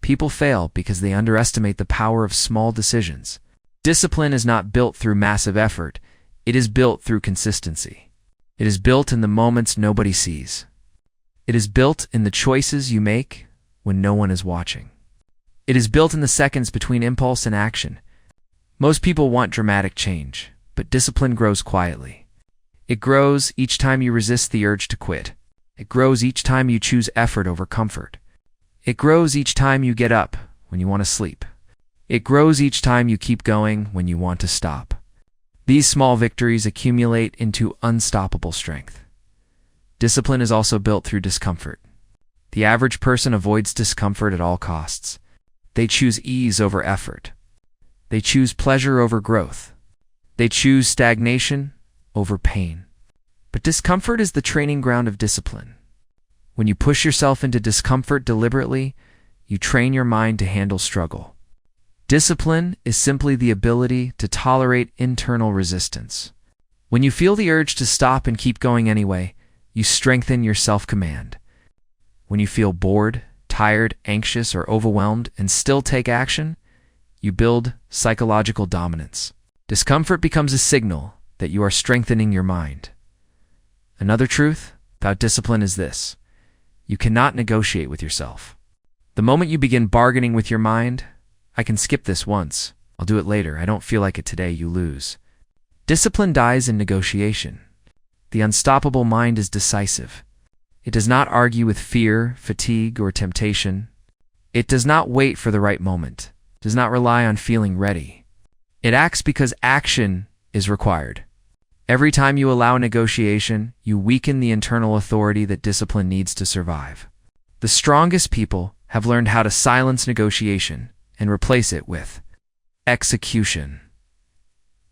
People fail because they underestimate the power of small decisions. Discipline is not built through massive effort. It is built through consistency. It is built in the moments nobody sees. It is built in the choices you make when no one is watching. It is built in the seconds between impulse and action. Most people want dramatic change, but discipline grows quietly. It grows each time you resist the urge to quit. It grows each time you choose effort over comfort. It grows each time you get up when you want to sleep. It grows each time you keep going when you want to stop. These small victories accumulate into unstoppable strength. Discipline is also built through discomfort. The average person avoids discomfort at all costs. They choose ease over effort. They choose pleasure over growth. They choose stagnation over pain. But discomfort is the training ground of discipline. When you push yourself into discomfort deliberately, you train your mind to handle struggle. Discipline is simply the ability to tolerate internal resistance. When you feel the urge to stop and keep going anyway, you strengthen your self-command. When you feel bored, tired, anxious, or overwhelmed and still take action, you build psychological dominance. Discomfort becomes a signal that you are strengthening your mind. Another truth about discipline is this: you cannot negotiate with yourself. The moment you begin bargaining with your mind, "I can skip this once, I'll do it later, I don't feel like it today," you lose. Discipline dies in negotiation. The unstoppable mind is decisive. It does not argue with fear, fatigue, or temptation. It does not wait for the right moment. It does not rely on feeling ready. It acts because action is required. Every time you allow negotiation, you weaken the internal authority that discipline needs to survive. The strongest people have learned how to silence negotiation and replace it with execution.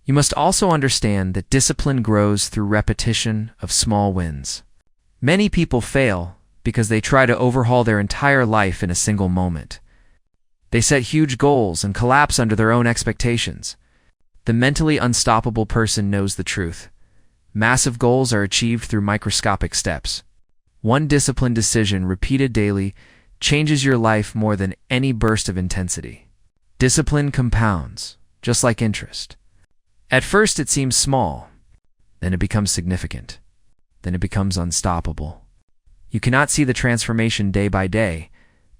You must also understand that discipline grows through repetition of small wins. Many people fail because they try to overhaul their entire life in a single moment. They set huge goals and collapse under their own expectations. The mentally unstoppable person knows the truth. Massive goals are achieved through microscopic steps. One disciplined decision repeated daily changes your life more than any burst of intensity. Discipline compounds, just like interest. At first it seems small, then it becomes significant, then it becomes unstoppable. You cannot see the transformation day by day,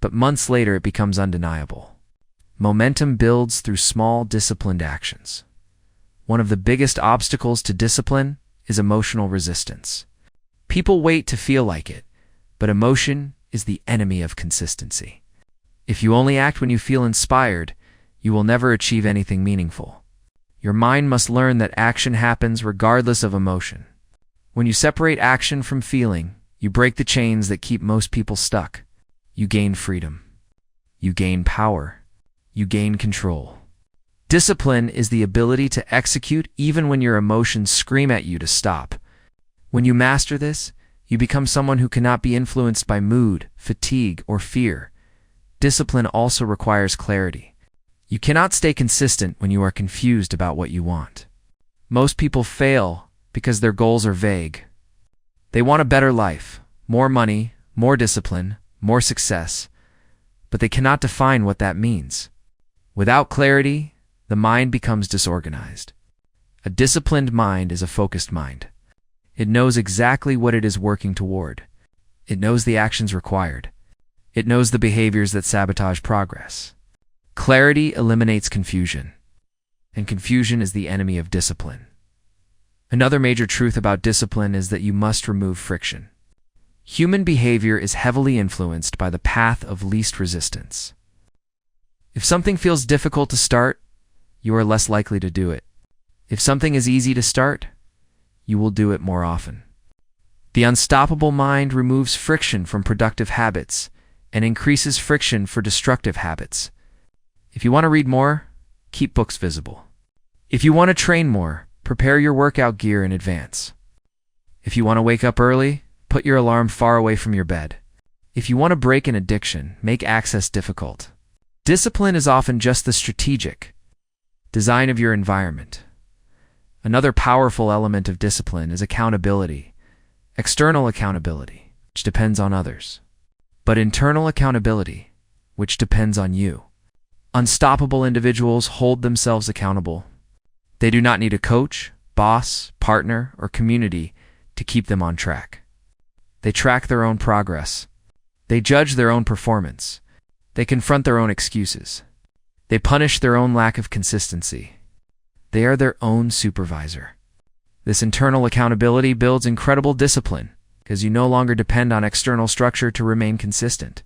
but months later it becomes undeniable. Momentum builds through small, disciplined actions. One of the biggest obstacles to discipline is emotional resistance. People wait to feel like it, but emotion is the enemy of consistency. If you only act when you feel inspired, you will never achieve anything meaningful. Your mind must learn that action happens regardless of emotion. When you separate action from feeling, you break the chains that keep most people stuck. You gain freedom. You gain power. You gain control. Discipline is the ability to execute even when your emotions scream at you to stop. When you master this, you become someone who cannot be influenced by mood, fatigue, or fear. Discipline also requires clarity. You cannot stay consistent when you are confused about what you want. Most people fail because their goals are vague. They want a better life, more money, more discipline, more success, but they cannot define what that means. Without clarity, the mind becomes disorganized. A disciplined mind is a focused mind. It knows exactly what it is working toward. It knows the actions required. It knows the behaviors that sabotage progress. Clarity eliminates confusion, and confusion is the enemy of discipline. Another major truth about discipline is that you must remove friction. Human behavior is heavily influenced by the path of least resistance. If something feels difficult to start, you are less likely to do it. If something is easy to start, you will do it more often. The unstoppable mind removes friction from productive habits and increases friction for destructive habits. If you want to read more, keep books visible. If you want to train more, prepare your workout gear in advance. If you want to wake up early, put your alarm far away from your bed. If you want to break an addiction, make access difficult. Discipline is often just the strategic design of your environment. Another powerful element of discipline is accountability, external accountability, which depends on others, but internal accountability, which depends on you. Unstoppable individuals hold themselves accountable. They do not need a coach, boss, partner, or community to keep them on track. They track their own progress. They judge their own performance. They confront their own excuses. They punish their own lack of consistency. They are their own supervisor. This internal accountability builds incredible discipline because you no longer depend on external structure to remain consistent.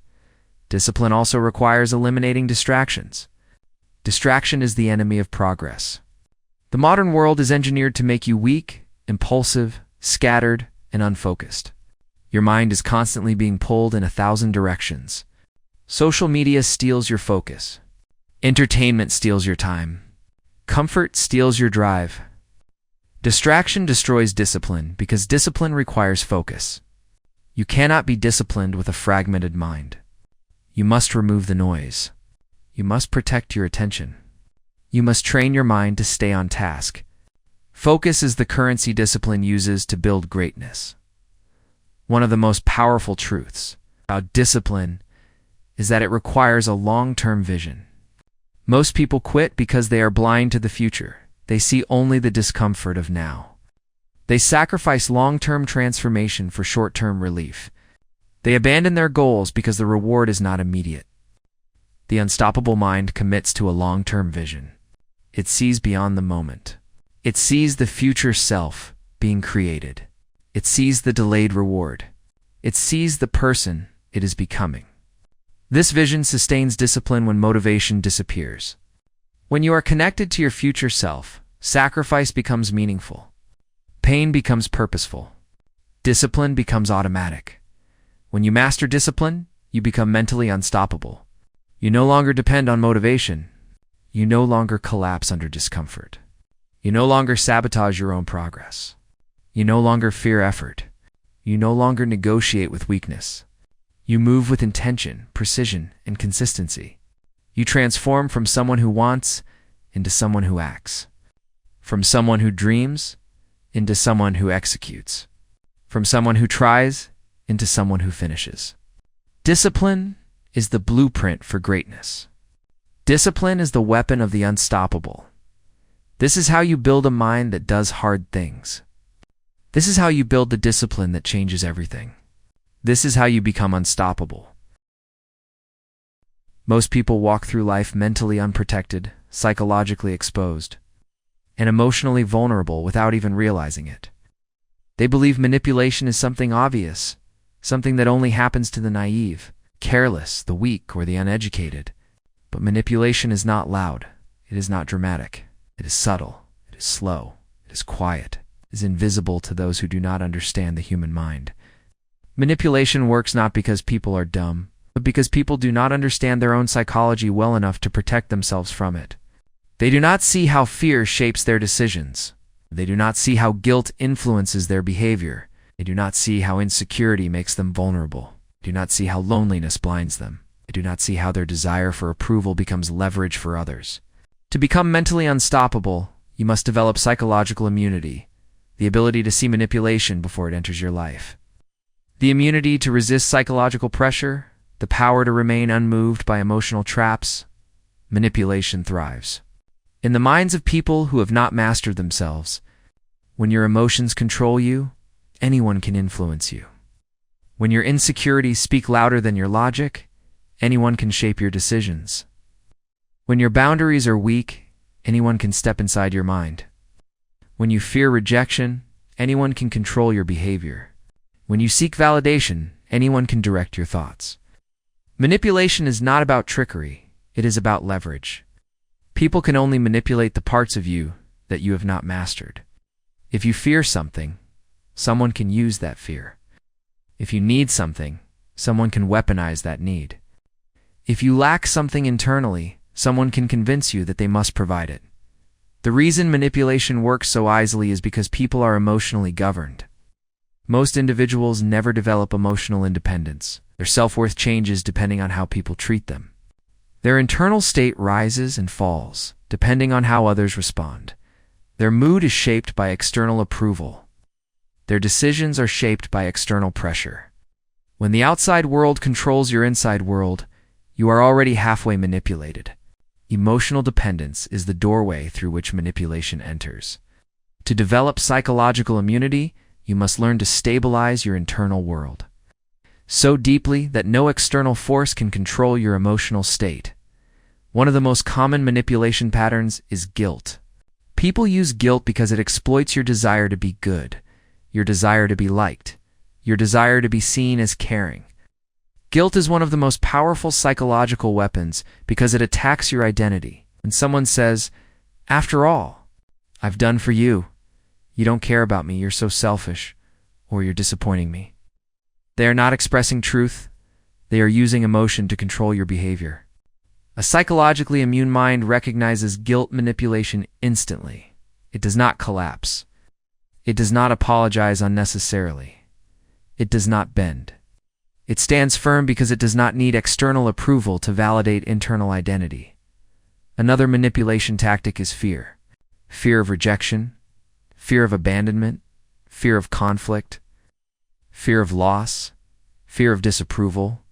Discipline also requires eliminating distractions. Distraction is the enemy of progress. The modern world is engineered to make you weak, impulsive, scattered, and unfocused. Your mind is constantly being pulled in 1,000 directions. Social media steals your focus. Entertainment steals your time. Comfort steals your drive. Distraction destroys discipline because discipline requires focus. You cannot be disciplined with a fragmented mind. You must remove the noise. You must protect your attention. You must train your mind to stay on task. Focus is the currency discipline uses to build greatness. One of the most powerful truths about discipline is that it requires a long-term vision. Most people quit because they are blind to the future. They see only the discomfort of now. They sacrifice long-term transformation for short-term relief. They abandon their goals because the reward is not immediate. The unstoppable mind commits to a long-term vision. It sees beyond the moment. It sees the future self being created. It sees the delayed reward. It sees the person it is becoming. This vision sustains discipline when motivation disappears. When you are connected to your future self, sacrifice becomes meaningful. Pain becomes purposeful. Discipline becomes automatic. When you master discipline, you become mentally unstoppable. You no longer depend on motivation. You no longer collapse under discomfort. You no longer sabotage your own progress. You no longer fear effort. You no longer negotiate with weakness. You move with intention, precision, and consistency. You transform from someone who wants into someone who acts. From someone who dreams into someone who executes. From someone who tries into someone who finishes. Discipline is the blueprint for greatness. Discipline is the weapon of the unstoppable. This is how you build a mind that does hard things. This is how you build the discipline that changes everything. This is how you become unstoppable. Most people walk through life mentally unprotected, psychologically exposed, and emotionally vulnerable without even realizing it. They believe manipulation is something obvious, something that only happens to the naive, careless, the weak, or the uneducated. But manipulation is not loud. It is not dramatic. It is subtle. It is slow. It is quiet. It is invisible to those who do not understand the human mind. Manipulation works not because people are dumb, but because people do not understand their own psychology well enough to protect themselves from it. They do not see how fear shapes their decisions. They do not see how guilt influences their behavior. They do not see how insecurity makes them vulnerable. They do not see how loneliness blinds them. They do not see how their desire for approval becomes leverage for others. To become mentally unstoppable, you must develop psychological immunity, the ability to see manipulation before it enters your life. The immunity to resist psychological pressure, the power to remain unmoved by emotional traps. Manipulation thrives in the minds of people who have not mastered themselves. When your emotions control you, anyone can influence you. When your insecurities speak louder than your logic, anyone can shape your decisions. When your boundaries are weak, anyone can step inside your mind. When you fear rejection, anyone can control your behavior. When you seek validation, anyone can direct your thoughts. Manipulation is not about trickery, it is about leverage. People can only manipulate the parts of you that you have not mastered. If you fear something, someone can use that fear. If you need something, someone can weaponize that need. If you lack something internally, someone can convince you that they must provide it. The reason manipulation works so easily is because people are emotionally governed. Most individuals never develop emotional independence. Their self-worth changes depending on how people treat them. Their internal state rises and falls, depending on how others respond. Their mood is shaped by external approval. Their decisions are shaped by external pressure. When the outside world controls your inside world, you are already halfway manipulated. Emotional dependence is the doorway through which manipulation enters. To develop psychological immunity, you must learn to stabilize your internal world so deeply that no external force can control your emotional state. One of the most common manipulation patterns is guilt. People use guilt because it exploits your desire to be good, your desire to be liked, your desire to be seen as caring. Guilt is one of the most powerful psychological weapons because it attacks your identity. When someone says, "After all, I've done for you. You don't care about me, you're so selfish," or "You're disappointing me," they are not expressing truth. They are using emotion to control your behavior. A psychologically immune mind recognizes guilt manipulation instantly. It does not collapse. It does not apologize unnecessarily. It does not bend. It stands firm because it does not need external approval to validate internal identity. Another manipulation tactic is fear. Fear of rejection, fear of abandonment, fear of conflict, fear of loss, fear of disapproval.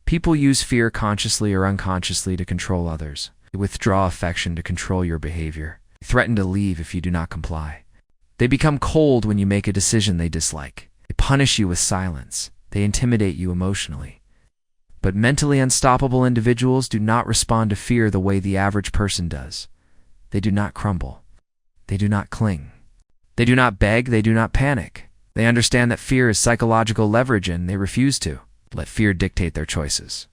People use fear consciously or unconsciously to control others. They withdraw affection to control your behavior. They threaten to leave if you do not comply. They become cold when you make a decision they dislike. They punish you with silence. They intimidate you emotionally. But mentally unstoppable individuals do not respond to fear the way the average person does. They do not crumble. They do not cling. They do not beg. They do not panic. They understand that fear is psychological leverage and they refuse to let fear dictate their choices.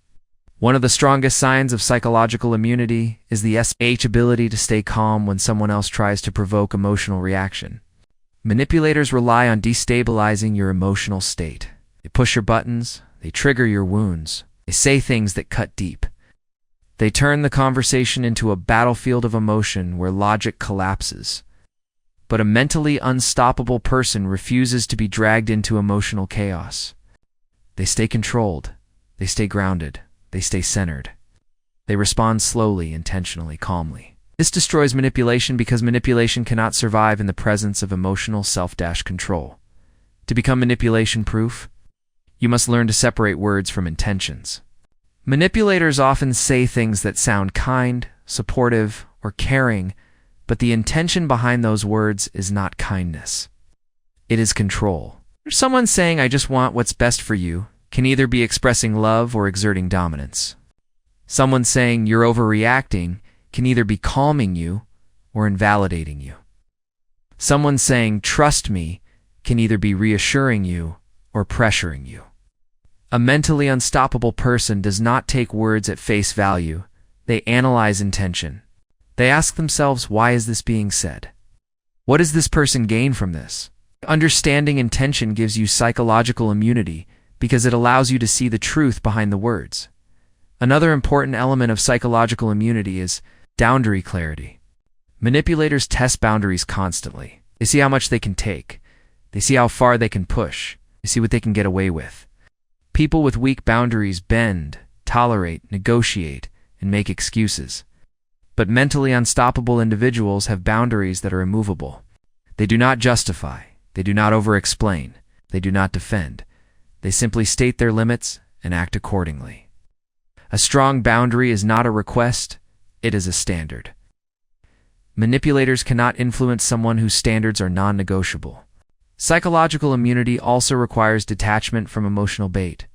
One of the strongest signs of psychological immunity is the ability to stay calm when someone else tries to provoke emotional reaction. Manipulators rely on destabilizing your emotional state. They push your buttons, they trigger your wounds, they say things that cut deep. They turn the conversation into a battlefield of emotion where logic collapses. But a mentally unstoppable person refuses to be dragged into emotional chaos. They stay controlled, they stay grounded, they stay centered. They respond slowly, intentionally, calmly. This destroys manipulation because manipulation cannot survive in the presence of emotional self-control. To become manipulation-proof, you must learn to separate words from intentions. Manipulators often say things that sound kind, supportive, or caring, but the intention behind those words is not kindness. It is control. Someone saying, "I just want what's best for you," can either be expressing love or exerting dominance. Someone saying, "You're overreacting," can either be calming you or invalidating you. Someone saying, "Trust me," can either be reassuring you or pressuring you. A mentally unstoppable person does not take words at face value. They analyze intention. They ask themselves, why is this being said? What does this person gain from this? Understanding intention gives you psychological immunity because it allows you to see the truth behind the words. Another important element of psychological immunity is boundary clarity. Manipulators test boundaries constantly. They see how much they can take. They see how far they can push. They see what they can get away with. People with weak boundaries bend, tolerate, negotiate, and make excuses. But mentally unstoppable individuals have boundaries that are immovable. They do not justify. They do not over-explain. They do not defend. They simply state their limits and act accordingly. A strong boundary is not a request, it is a standard. Manipulators cannot influence someone whose standards are non-negotiable. Psychological immunity also requires detachment from emotional bait.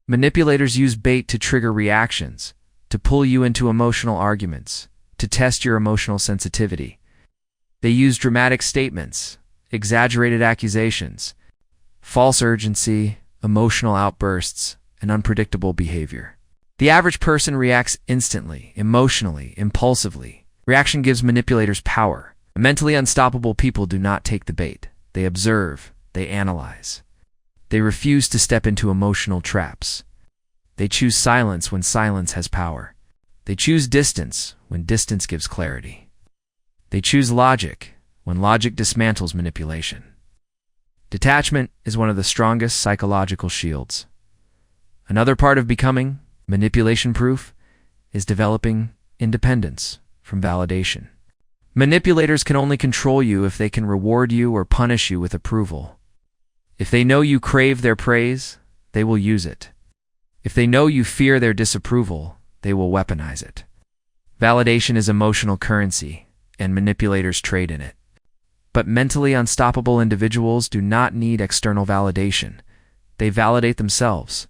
Manipulators use bait to trigger reactions, to pull you into emotional arguments, to test your emotional sensitivity. They use dramatic statements, exaggerated accusations, false urgency, emotional outbursts, and unpredictable behavior. The average person reacts instantly, emotionally, impulsively. Reaction gives manipulators power. Mentally unstoppable people do not take the bait. They observe, they analyze. They refuse to step into emotional traps. They choose silence when silence has power. They choose distance when distance gives clarity. They choose logic when logic dismantles manipulation. Detachment is one of the strongest psychological shields. Another part of becoming manipulation-proof is developing independence from validation. Manipulators can only control you if they can reward you or punish you with approval. If they know you crave their praise, they will use it. If they know you fear their disapproval, they will weaponize it. Validation is emotional currency, and manipulators trade in it. But mentally unstoppable individuals do not need external validation. They validate themselves.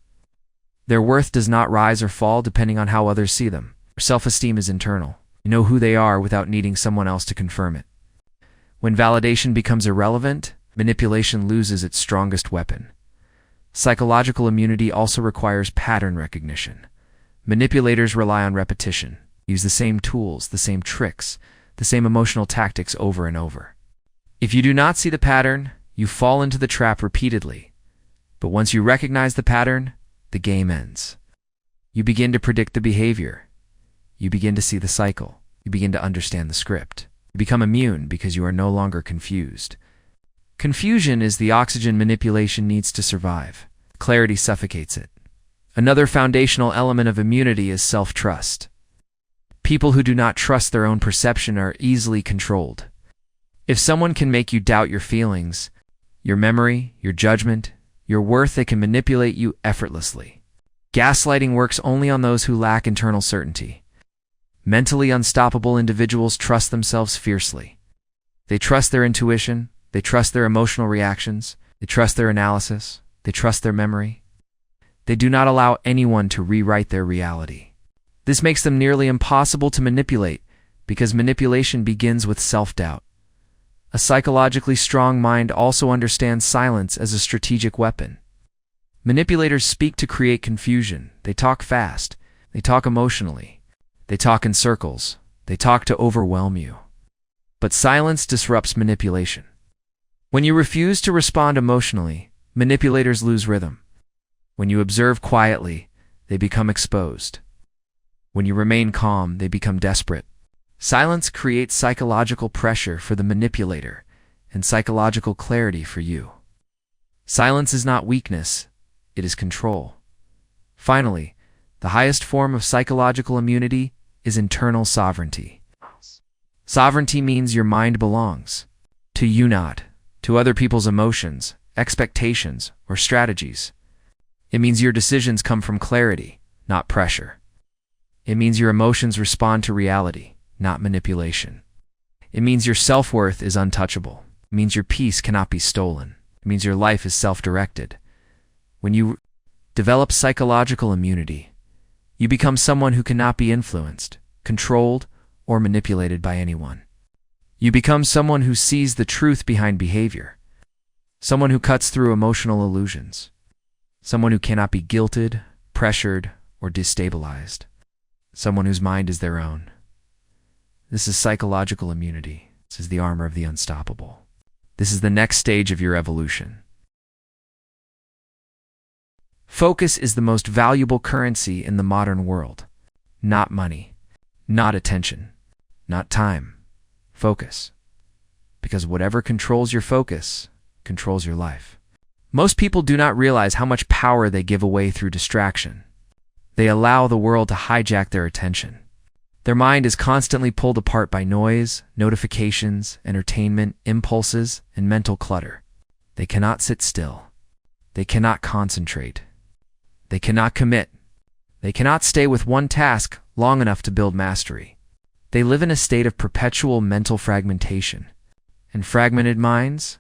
Their worth does not rise or fall depending on how others see them. Self-esteem is internal. You know who they are without needing someone else to confirm it. When validation becomes irrelevant, manipulation loses its strongest weapon. Psychological immunity also requires pattern recognition. Manipulators rely on repetition, use the same tools, the same tricks, the same emotional tactics over and over. If you do not see the pattern, you fall into the trap repeatedly. But once you recognize the pattern, the game ends. You begin to predict the behavior. You begin to see the cycle. You begin to understand the script. You become immune because you are no longer confused. Confusion is the oxygen manipulation needs to survive. Clarity suffocates it. Another foundational element of immunity is self-trust. People who do not trust their own perception are easily controlled. If someone can make you doubt your feelings, your memory, your judgment, your worth, they can manipulate you effortlessly. Gaslighting works only on those who lack internal certainty. Mentally unstoppable individuals trust themselves fiercely. They trust their intuition, they trust their emotional reactions, they trust their analysis, they trust their memory. They do not allow anyone to rewrite their reality. This makes them nearly impossible to manipulate because manipulation begins with self-doubt. A psychologically strong mind also understands silence as a strategic weapon. Manipulators speak to create confusion. They talk fast. They talk emotionally. They talk in circles. They talk to overwhelm you. But silence disrupts manipulation. When you refuse to respond emotionally, manipulators lose rhythm. When you observe quietly, they become exposed. When you remain calm, they become desperate. Silence creates psychological pressure for the manipulator and psychological clarity for you. Silence is not weakness, it is control. Finally, the highest form of psychological immunity is internal sovereignty. Sovereignty means your mind belongs to you, not to other people's emotions, expectations, or strategies. It means your decisions come from clarity, not pressure. It means your emotions respond to reality, not manipulation. It means your self-worth is untouchable. It means your peace cannot be stolen. It means your life is self-directed. When you develop psychological immunity, you become someone who cannot be influenced, controlled, or manipulated by anyone. You become someone who sees the truth behind behavior, someone who cuts through emotional illusions, someone who cannot be guilted, pressured, or destabilized, someone whose mind is their own. This is psychological immunity. This is the armor of the unstoppable. This is the next stage of your evolution. Focus is the most valuable currency in the modern world. Not money, not attention, not time. Focus. Because whatever controls your focus controls your life. Most people do not realize how much power they give away through distraction. They allow the world to hijack their attention. Their mind is constantly pulled apart by noise, notifications, entertainment, impulses, and mental clutter. They cannot sit still. They cannot concentrate. They cannot commit. They cannot stay with one task long enough to build mastery. They live in a state of perpetual mental fragmentation. And fragmented minds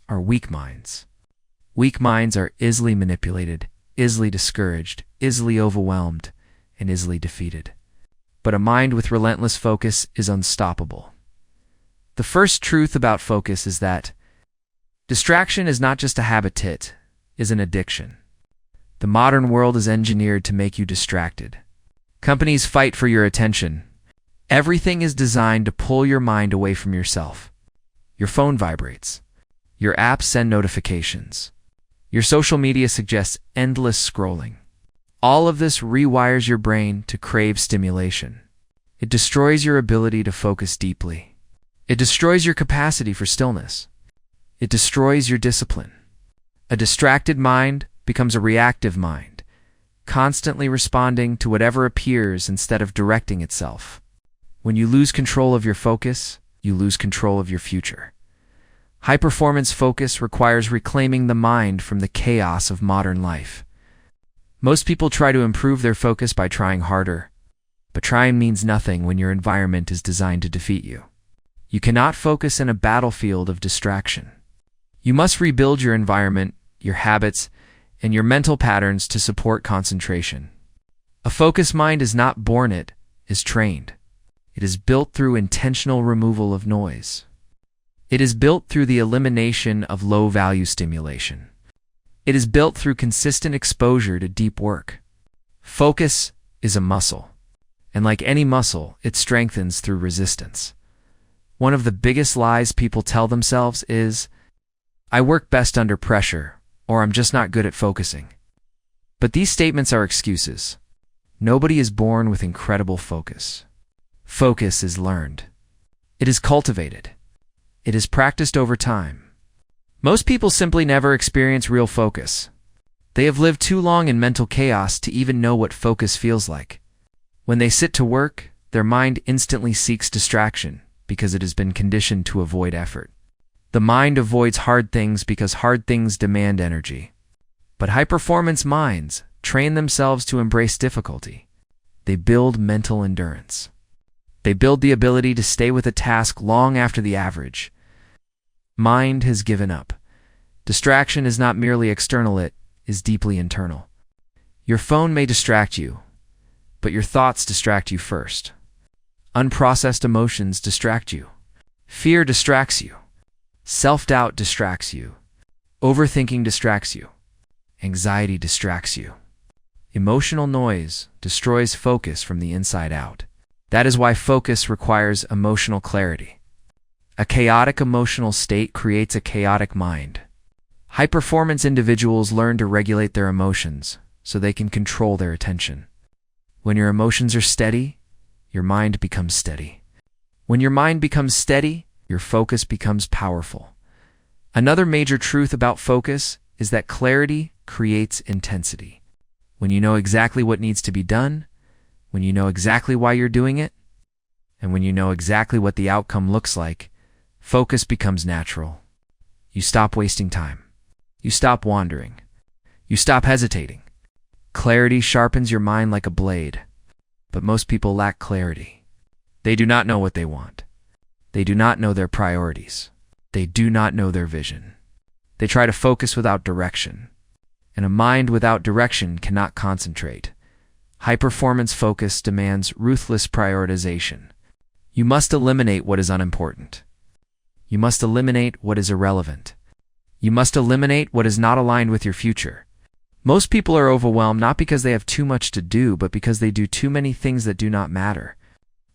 are weak minds. Weak minds are easily manipulated, easily discouraged, easily overwhelmed, and easily defeated. But a mind with relentless focus is unstoppable. The first truth about focus is that distraction is not just a habit, it is an addiction. The modern world is engineered to make you distracted. Companies fight for your attention. Everything is designed to pull your mind away from yourself. Your phone vibrates. Your apps send notifications. Your social media suggests endless scrolling. All of this rewires your brain to crave stimulation. It destroys your ability to focus deeply. It destroys your capacity for stillness. It destroys your discipline. A distracted mind becomes a reactive mind, constantly responding to whatever appears instead of directing itself. When you lose control of your focus, you lose control of your future. High-performance focus requires reclaiming the mind from the chaos of modern life. Most people try to improve their focus by trying harder, but trying means nothing when your environment is designed to defeat you. You cannot focus in a battlefield of distraction. You must rebuild your environment, your habits, and your mental patterns to support concentration. A focused mind is not born, it is trained. It is built through intentional removal of noise. It is built through the elimination of low-value stimulation. It is built through consistent exposure to deep work. Focus is a muscle, and like any muscle, it strengthens through resistance. One of the biggest lies people tell themselves is, "I work best under pressure," or "I'm just not good at focusing." But these statements are excuses. Nobody is born with incredible focus. Focus is learned. It is cultivated. It is practiced over time. Most people simply never experience real focus. They have lived too long in mental chaos to even know what focus feels like. When they sit to work, their mind instantly seeks distraction because it has been conditioned to avoid effort. The mind avoids hard things because hard things demand energy. But high-performance minds train themselves to embrace difficulty. They build mental endurance. They build the ability to stay with a task long after the average mind has given up. Distraction is not merely external, it is deeply internal. Your phone may distract you, but your thoughts distract you first. Unprocessed emotions distract you. Fear distracts you. Self-doubt distracts you. Overthinking distracts you. Anxiety distracts you. Emotional noise destroys focus from the inside out. That is why focus requires emotional clarity. A chaotic emotional state creates a chaotic mind. High-performance individuals learn to regulate their emotions so they can control their attention. When your emotions are steady, your mind becomes steady. When your mind becomes steady, your focus becomes powerful. Another major truth about focus is that clarity creates intensity. When you know exactly what needs to be done, when you know exactly why you're doing it, and when you know exactly what the outcome looks like, focus becomes natural. You stop wasting time. You stop wandering. You stop hesitating. Clarity sharpens your mind like a blade. But most people lack clarity. They do not know what they want. They do not know their priorities. They do not know their vision. They try to focus without direction. And a mind without direction cannot concentrate. High-performance focus demands ruthless prioritization. You must eliminate what is unimportant. You must eliminate what is irrelevant. You must eliminate what is not aligned with your future. Most people are overwhelmed not because they have too much to do, but because they do too many things that do not matter.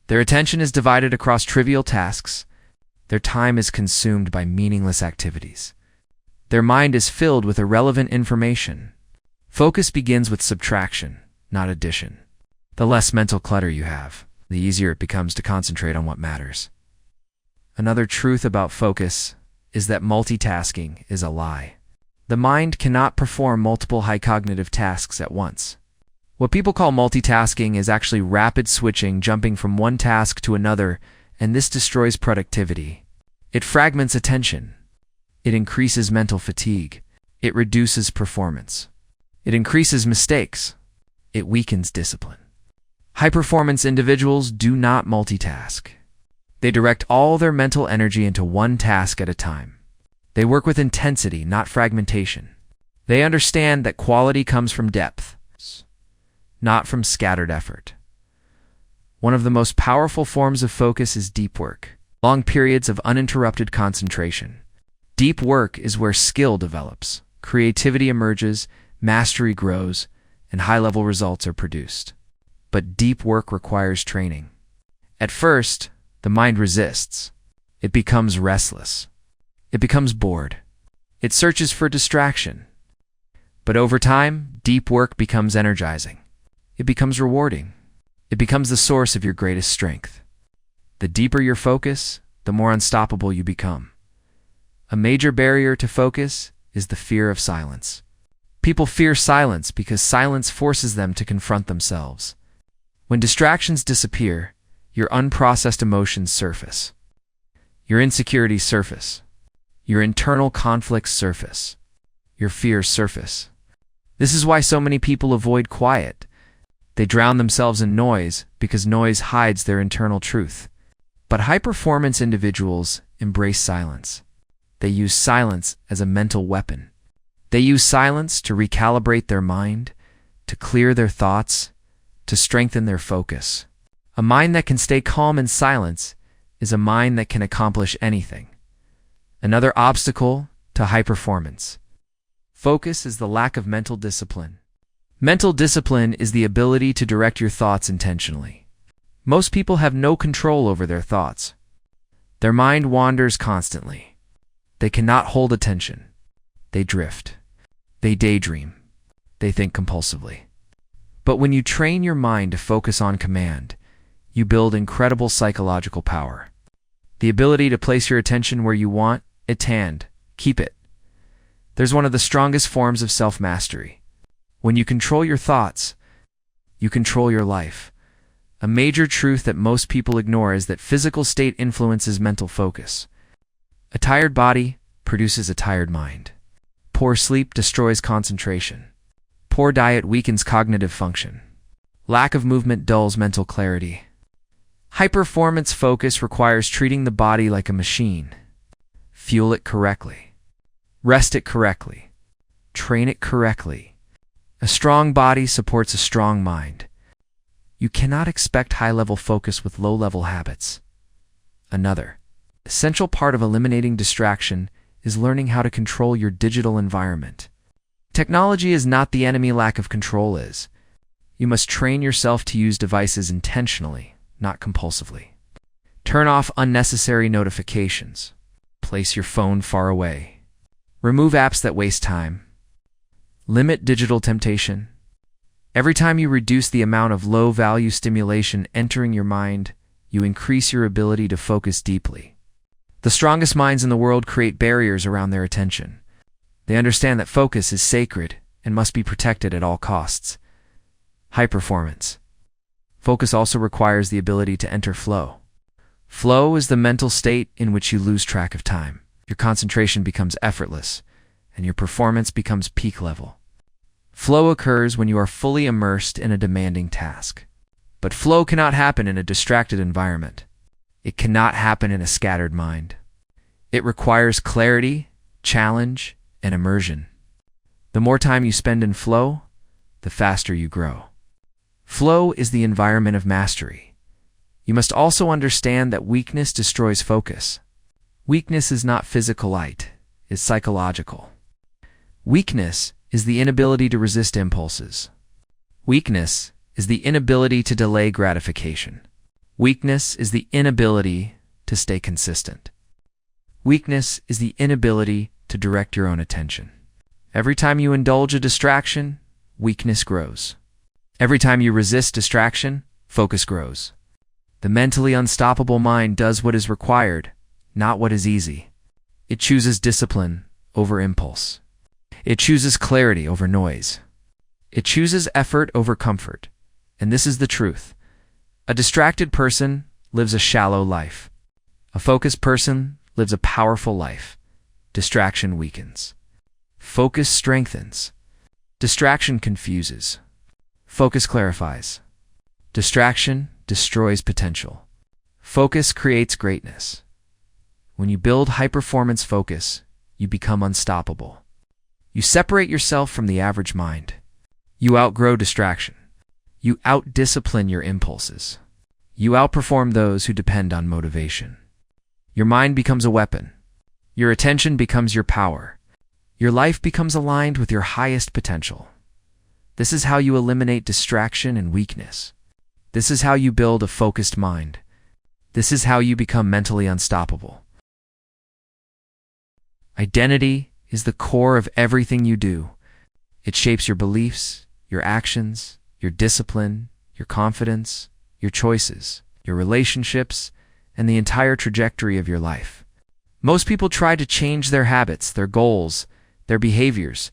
Their attention is divided across trivial tasks. Their time is consumed by meaningless activities. Their mind is filled with irrelevant information. Focus begins with subtraction, not addition. The less mental clutter you have, the easier it becomes to concentrate on what matters. Another truth about focus is that multitasking is a lie. The mind cannot perform multiple high cognitive tasks at once. What people call multitasking is actually rapid switching, jumping from one task to another, and this destroys productivity. It fragments attention. It increases mental fatigue. It reduces performance. It increases mistakes. It weakens discipline. High-performance individuals do not multitask. They direct all their mental energy into one task at a time. They work with intensity, not fragmentation. They understand that quality comes from depth, not from scattered effort. One of the most powerful forms of focus is deep work, long periods of uninterrupted concentration. Deep work is where skill develops, creativity emerges, mastery grows, and high-level results are produced. But deep work requires training. At first, the mind resists. It becomes restless. It becomes bored. It searches for distraction. But over time, deep work becomes energizing. It becomes rewarding. It becomes the source of your greatest strength. The deeper your focus, the more unstoppable you become. A major barrier to focus is the fear of silence. People fear silence because silence forces them to confront themselves. When distractions disappear, your unprocessed emotions surface. Your insecurities surface. Your internal conflicts surface. Your fears surface. This is why so many people avoid quiet. They drown themselves in noise because noise hides their internal truth. But high-performance individuals embrace silence. They use silence as a mental weapon. They use silence to recalibrate their mind, to clear their thoughts, to strengthen their focus. A mind that can stay calm in silence is a mind that can accomplish anything. Another obstacle to high performance. Focus is the lack of mental discipline. Mental discipline is the ability to direct your thoughts intentionally. Most people have no control over their thoughts. Their mind wanders constantly. They cannot hold attention. They drift. They daydream. They think compulsively. But when you train your mind to focus on command, you build incredible psychological power. The ability to place your attention where you want it and keep it. There's one of the strongest forms of self-mastery. When you control your thoughts, you control your life. A major truth that most people ignore is that physical state influences mental focus. A tired body produces a tired mind. Poor sleep destroys concentration. Poor diet weakens cognitive function. Lack of movement dulls mental clarity. High-performance focus requires treating the body like a machine. Fuel it correctly. Rest it correctly. Train it correctly. A strong body supports a strong mind. You cannot expect high-level focus with low-level habits. Another essential part of eliminating distraction is learning how to control your digital environment. Technology is not the enemy, lack of control is. You must train yourself to use devices intentionally, not compulsively. Turn off unnecessary notifications. Place your phone far away. Remove apps that waste time. Limit digital temptation. Every time you reduce the amount of low-value stimulation entering your mind, you increase your ability to focus deeply. The strongest minds in the world create barriers around their attention. They understand that focus is sacred and must be protected at all costs. High performance. Focus also requires the ability to enter flow. Flow is the mental state in which you lose track of time. Your concentration becomes effortless, and your performance becomes peak level. Flow occurs when you are fully immersed in a demanding task. But flow cannot happen in a distracted environment. It cannot happen in a scattered mind. It requires clarity, challenge, and immersion. The more time you spend in flow, the faster you grow. Flow is the environment of mastery. You must also understand that weakness destroys focus. Weakness is not physical, it's psychological. Weakness is the inability to resist impulses. Weakness is the inability to delay gratification. Weakness is the inability to stay consistent. Weakness is the inability to direct your own attention. Every time you indulge a distraction, weakness grows. Every time you resist distraction, focus grows. The mentally unstoppable mind does what is required, not what is easy. It chooses discipline over impulse. It chooses clarity over noise. It chooses effort over comfort. And this is the truth. A distracted person lives a shallow life. A focused person lives a powerful life. Distraction weakens. Focus strengthens. Distraction confuses. Focus clarifies. Distraction destroys potential. Focus creates greatness. When you build high-performance focus, you become unstoppable. You separate yourself from the average mind. You outgrow distraction. You out-discipline your impulses. You outperform those who depend on motivation. Your mind becomes a weapon. Your attention becomes your power. Your life becomes aligned with your highest potential. This is how you eliminate distraction and weakness. This is how you build a focused mind. This is how you become mentally unstoppable. Identity is the core of everything you do. It shapes your beliefs, your actions, your discipline, your confidence, your choices, your relationships, and the entire trajectory of your life. Most people try to change their habits, their goals, their behaviors,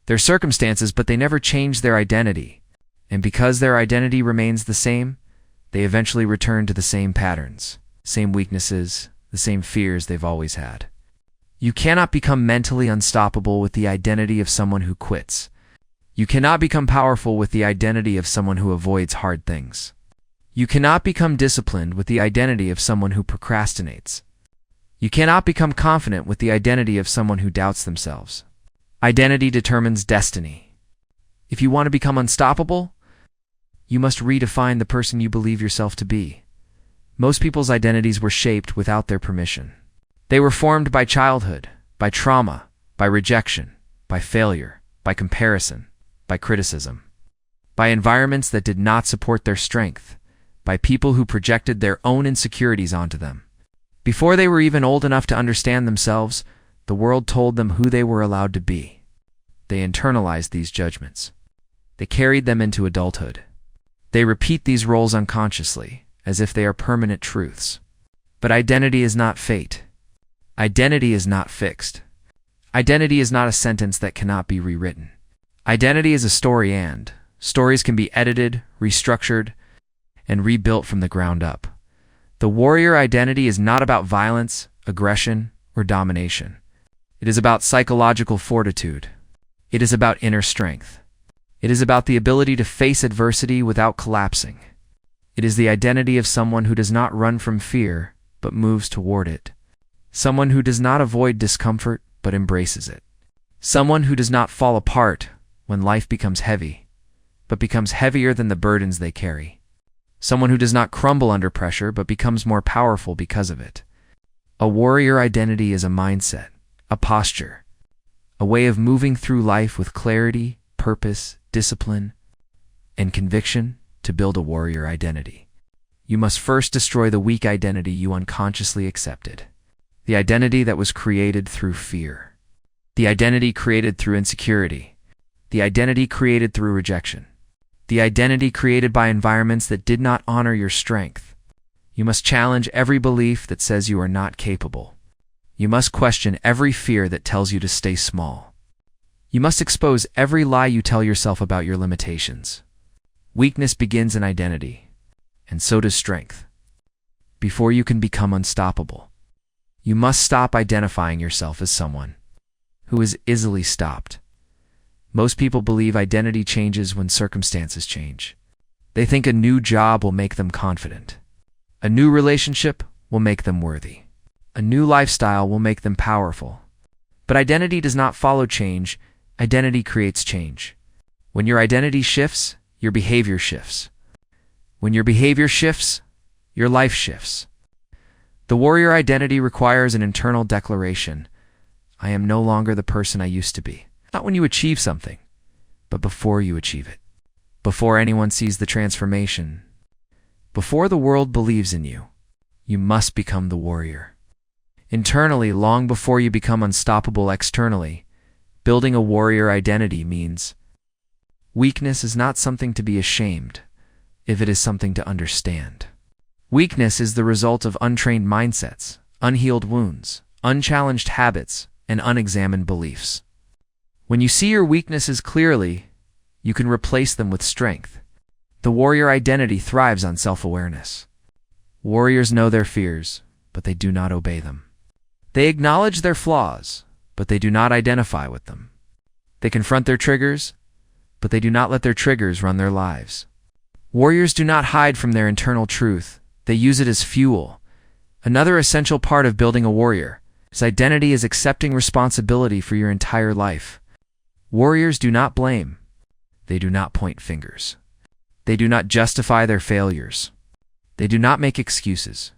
their circumstances, but they never change their identity. And because their identity remains the same, they eventually return to the same patterns, same weaknesses, the same fears they've always had. You cannot become mentally unstoppable with the identity of someone who quits. You cannot become powerful with the identity of someone who avoids hard things. You cannot become disciplined with the identity of someone who procrastinates. You cannot become confident with the identity of someone who doubts themselves. Identity determines destiny. If you want to become unstoppable, you must redefine the person you believe yourself to be. Most people's identities were shaped without their permission. They were formed by childhood, by trauma, by rejection, by failure, by comparison, by criticism, by environments that did not support their strength, by people who projected their own insecurities onto them. Before they were even old enough to understand themselves, the world told them who they were allowed to be. They internalized these judgments. They carried them into adulthood. They repeat these roles unconsciously, as if they are permanent truths. But identity is not fate. Identity is not fixed. Identity is not a sentence that cannot be rewritten. Identity is a story, and stories can be edited, restructured, and rebuilt from the ground up. The warrior identity is not about violence, aggression, or domination. It is about psychological fortitude. It is about inner strength. It is about the ability to face adversity without collapsing. It is the identity of someone who does not run from fear, but moves toward it. Someone who does not avoid discomfort, but embraces it. Someone who does not fall apart when life becomes heavy, but becomes heavier than the burdens they carry. Someone who does not crumble under pressure, but becomes more powerful because of it. A warrior identity is a mindset, a posture, a way of moving through life with clarity, purpose, discipline, and conviction. To build a warrior identity, you must first destroy the weak identity you unconsciously accepted. The identity that was created through fear. The identity created through insecurity. The identity created through rejection. The identity created by environments that did not honor your strength. You must challenge every belief that says you are not capable. You must question every fear that tells you to stay small. You must expose every lie you tell yourself about your limitations. Weakness begins in identity, and so does strength. Before you can become unstoppable, you must stop identifying yourself as someone who is easily stopped. Most people believe identity changes when circumstances change. They think a new job will make them confident. A new relationship will make them worthy. A new lifestyle will make them powerful. But identity does not follow change. Identity creates change. When your identity shifts, your behavior shifts. When your behavior shifts, your life shifts. The warrior identity requires an internal declaration. I am no longer the person I used to be. Not when you achieve something, but before you achieve it. Before anyone sees the transformation. Before the world believes in you, you must become the warrior. Internally, long before you become unstoppable externally, building a warrior identity means weakness is not something to be ashamed if it is something to understand. Weakness is the result of untrained mindsets, unhealed wounds, unchallenged habits, and unexamined beliefs. When you see your weaknesses clearly, you can replace them with strength. The warrior identity thrives on self-awareness. Warriors know their fears, but they do not obey them. They acknowledge their flaws, but they do not identify with them. They confront their triggers, but they do not let their triggers run their lives. Warriors do not hide from their internal truth. They use it as fuel. Another essential part of building a warrior's identity is accepting responsibility for your entire life. Warriors do not blame. They do not point fingers. They do not justify their failures. They do not make excuses.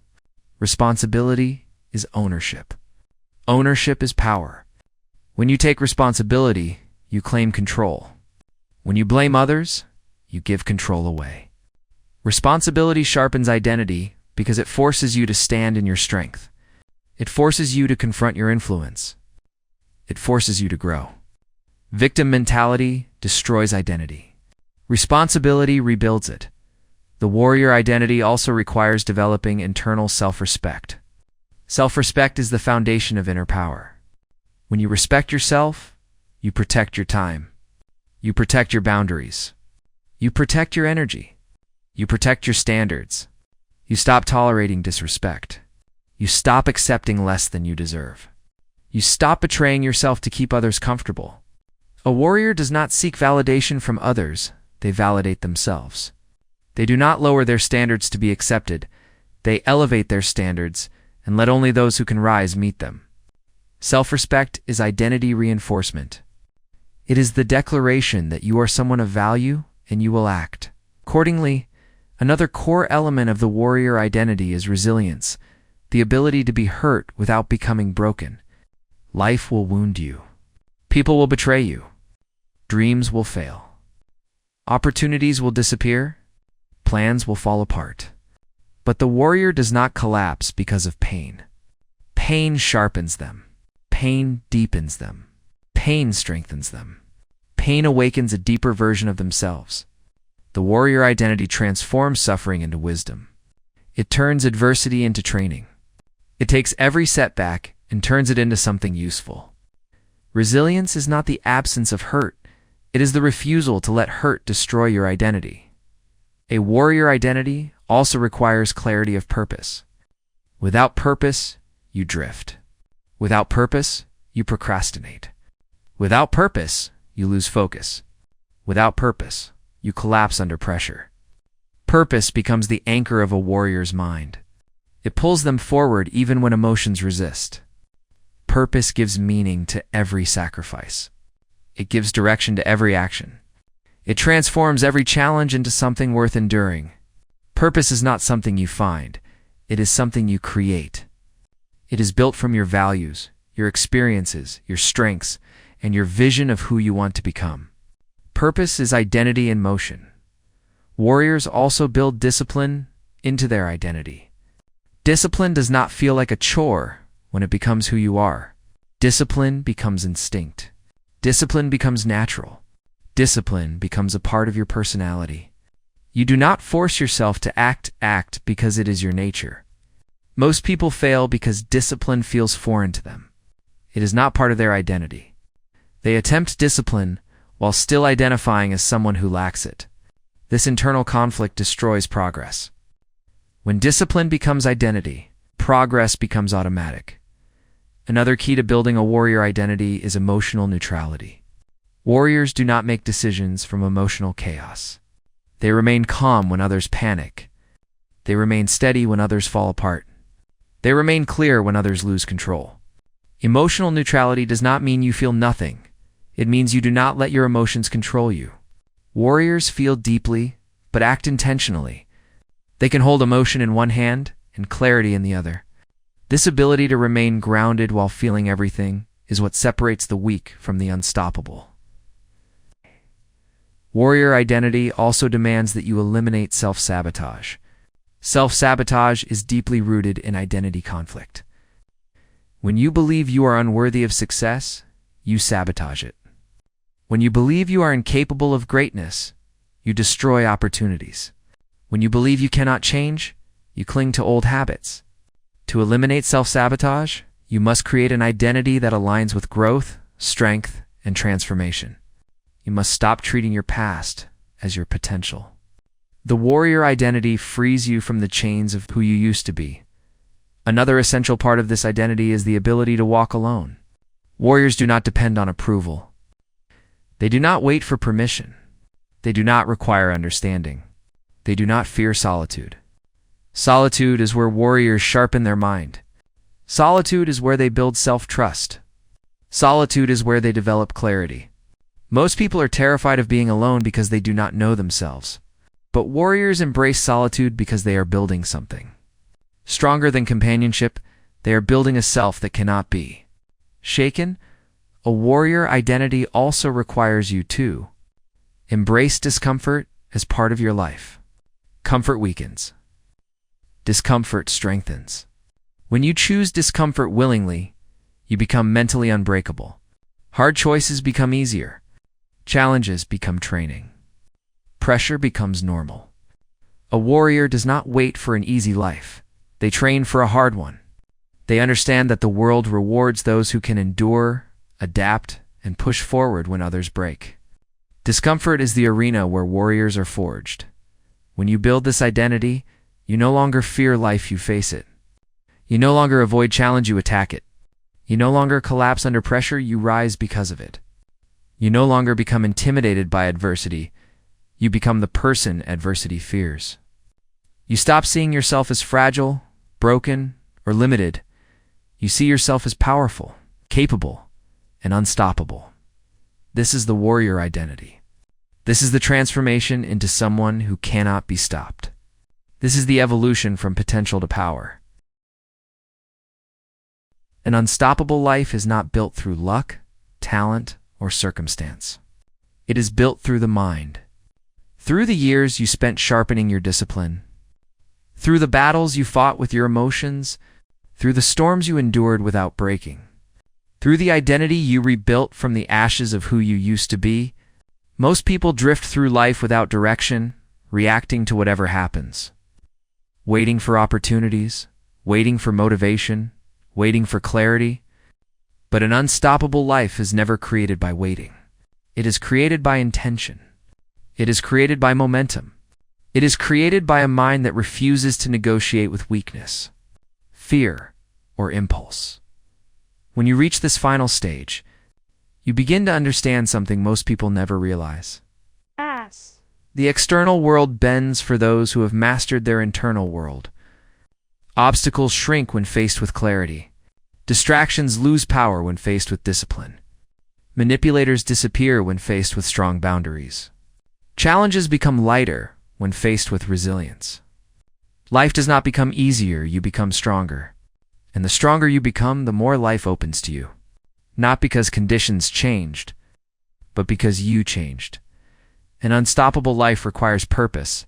Responsibility is ownership. Ownership is power. When you take responsibility, you claim control. When you blame others, you give control away. Responsibility sharpens identity because it forces you to stand in your strength. It forces you to confront your influence. It forces you to grow. Victim mentality destroys identity. Responsibility rebuilds it. The warrior identity also requires developing internal self-respect. Self-respect is the foundation of inner power. When you respect yourself, you protect your time. You protect your boundaries. You protect your energy. You protect your standards. You stop tolerating disrespect. You stop accepting less than you deserve. You stop betraying yourself to keep others comfortable. A warrior does not seek validation from others, they validate themselves. They do not lower their standards to be accepted. They elevate their standards and let only those who can rise meet them. Self-respect is identity reinforcement. It is the declaration that you are someone of value and you will act accordingly. Another core element of the warrior identity is resilience, the ability to be hurt without becoming broken. Life will wound you. People will betray you. Dreams will fail. Opportunities will disappear. Plans will fall apart. But the warrior does not collapse because of pain. Pain sharpens them. Pain deepens them. Pain strengthens them. Pain awakens a deeper version of themselves. The warrior identity transforms suffering into wisdom. It turns adversity into training. It takes every setback and turns it into something useful. Resilience is not the absence of hurt. It is the refusal to let hurt destroy your identity. A warrior identity also requires clarity of purpose. Without purpose, you drift. Without purpose, you procrastinate. Without purpose, you lose focus. Without purpose, you collapse under pressure. Purpose becomes the anchor of a warrior's mind. It pulls them forward even when emotions resist. Purpose gives meaning to every sacrifice. It gives direction to every action. It transforms every challenge into something worth enduring. Purpose is not something you find. It is something you create. It is built from your values, your experiences, your strengths, and your vision of who you want to become. Purpose is identity in motion. Warriors also build discipline into their identity. Discipline does not feel like a chore when it becomes who you are. Discipline becomes instinct. Discipline becomes natural. Discipline becomes a part of your personality. You do not force yourself to act because it is your nature. Most people fail because discipline feels foreign to them. It is not part of their identity. They attempt discipline while still identifying as someone who lacks it. This internal conflict destroys progress. When discipline becomes identity, progress becomes automatic. Another key to building a warrior identity is emotional neutrality. Warriors do not make decisions from emotional chaos. They remain calm when others panic. They remain steady when others fall apart. They remain clear when others lose control. Emotional neutrality does not mean you feel nothing. It means you do not let your emotions control you. Warriors feel deeply, but act intentionally. They can hold emotion in one hand and clarity in the other. This ability to remain grounded while feeling everything is what separates the weak from the unstoppable. Warrior identity also demands that you eliminate self-sabotage. Self-sabotage is deeply rooted in identity conflict. When you believe you are unworthy of success, you sabotage it. When you believe you are incapable of greatness, you destroy opportunities. When you believe you cannot change, you cling to old habits. To eliminate self-sabotage, You must create an identity that aligns with growth, strength, and transformation. You must stop treating your past as your potential. The warrior identity frees you from the chains of who you used to be. Another essential part of this identity is the ability to walk alone. Warriors do not depend on approval. They do not wait for permission. They do not require understanding. They do not fear solitude. Solitude is where warriors sharpen their mind. Solitude is where they build self-trust. Solitude is where they develop clarity. Most people are terrified of being alone because they do not know themselves. But warriors embrace solitude because they are building something. Stronger than companionship, they are building a self that cannot be shaken. A warrior identity also requires you to embrace discomfort as part of your life. Comfort weakens. Discomfort strengthens. When you choose discomfort willingly, you become mentally unbreakable. Hard choices become easier. Challenges become training. Pressure becomes normal. A warrior does not wait for an easy life. They train for a hard one. They understand that the world rewards those who can endure, adapt, and push forward when others break. Discomfort is the arena where warriors are forged. When you build this identity, you no longer fear life, you face it. You no longer avoid challenge, you attack it. You no longer collapse under pressure, you rise because of it. You no longer become intimidated by adversity, you become the person adversity fears. You stop seeing yourself as fragile, broken, or limited. You see yourself as powerful, capable, and unstoppable. This is the warrior identity. This is the transformation into someone who cannot be stopped. This is the evolution from potential to power. An unstoppable life is not built through luck, talent, or circumstance. It is built through the mind. Through the years you spent sharpening your discipline, through the battles you fought with your emotions, through the storms you endured without breaking, through the identity you rebuilt from the ashes of who you used to be. Most people drift through life without direction, reacting to whatever happens. Waiting for opportunities, waiting for motivation, waiting for clarity. But an unstoppable life is never created by waiting. It is created by intention. It is created by momentum. It is created by a mind that refuses to negotiate with weakness, fear, or impulse. When you reach this final stage, you begin to understand something most people never realize. The external world bends for those who have mastered their internal world. Obstacles shrink when faced with clarity. Distractions lose power when faced with discipline. Manipulators disappear when faced with strong boundaries. Challenges become lighter when faced with resilience. Life does not become easier, you become stronger. And the stronger you become, the more life opens to you. Not because conditions changed, but because you changed. An unstoppable life requires purpose,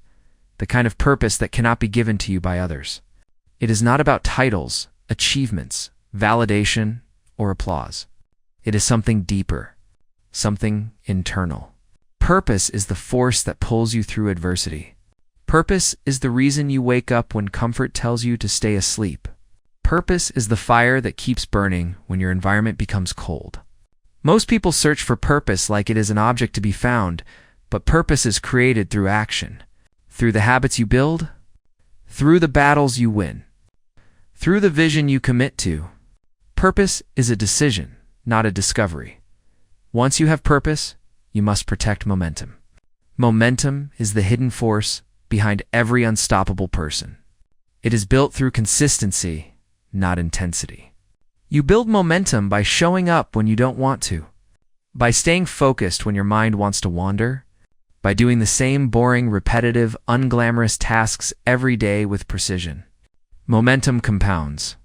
the kind of purpose that cannot be given to you by others. It is not about titles, achievements, validation, or applause. It is something deeper, something internal. Purpose is the force that pulls you through adversity. Purpose is the reason you wake up when comfort tells you to stay asleep. Purpose is the fire that keeps burning when your environment becomes cold. Most people search for purpose like it is an object to be found, but purpose is created through action, through the habits you build, through the battles you win, through the vision you commit to. Purpose is a decision, not a discovery. Once you have purpose, you must protect momentum. Momentum is the hidden force behind every unstoppable person. It is built through consistency, not intensity. You build momentum by showing up when you don't want to, by staying focused when your mind wants to wander, by doing the same boring, repetitive, unglamorous tasks every day with precision. Momentum compounds.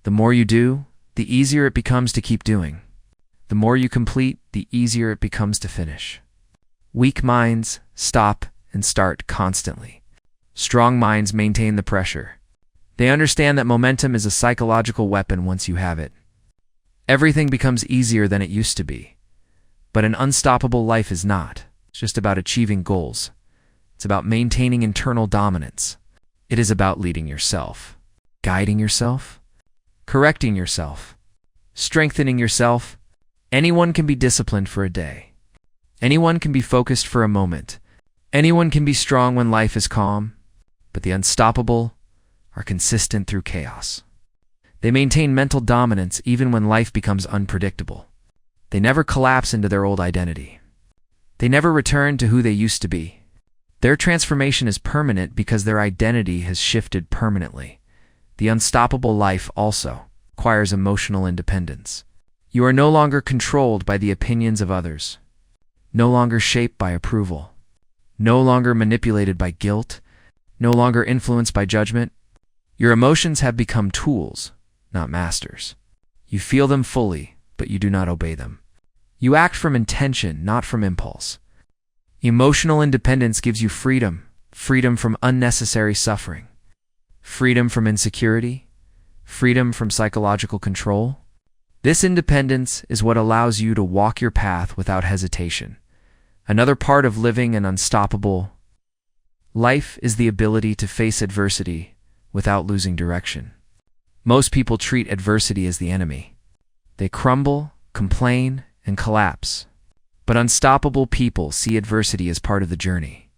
The more you do, the easier it becomes to keep doing. The more you complete, the easier it becomes to finish. Weak minds stop and start constantly. Strong minds maintain the pressure. They understand that momentum is a psychological weapon once you have it. Everything becomes easier than it used to be. But an unstoppable life is not. It's just about achieving goals. It's about maintaining internal dominance. It is about leading yourself, guiding yourself, correcting yourself, strengthening yourself. Anyone can be disciplined for a day. Anyone can be focused for a moment. Anyone can be strong when life is calm, but the unstoppable are consistent through chaos. They maintain mental dominance even when life becomes unpredictable. They never collapse into their old identity. They never return to who they used to be. Their transformation is permanent because their identity has shifted permanently. The unstoppable life also requires emotional independence. You are no longer controlled by the opinions of others, no longer shaped by approval, no longer manipulated by guilt, no longer influenced by judgment. Your emotions have become tools, not masters. You feel them fully, but you do not obey them. You act from intention, not from impulse. Emotional independence gives you freedom, freedom from unnecessary suffering, freedom from insecurity, freedom from psychological control. This independence is what allows you to walk your path without hesitation. Another part of living an unstoppable life is the ability to face adversity without losing direction. Most people treat adversity as the enemy. They crumble, complain, and collapse. But unstoppable people see adversity as part of the journey.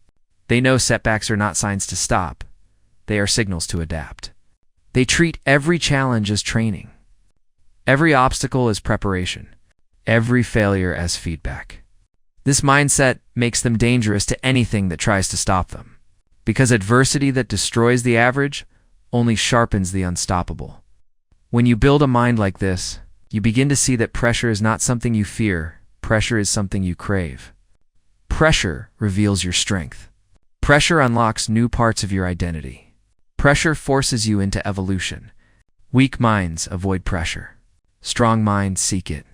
They know setbacks are not signs to stop. They are signals to adapt. They treat every challenge as training, every obstacle as preparation, every failure as feedback. This mindset makes them dangerous to anything that tries to stop them, because adversity that destroys the average only sharpens the unstoppable. When you build a mind like this, you begin to see that pressure is not something you fear. Pressure is something you crave. Pressure reveals your strength. Pressure unlocks new parts of your identity. Pressure forces you into evolution. Weak minds avoid pressure. Strong minds seek it.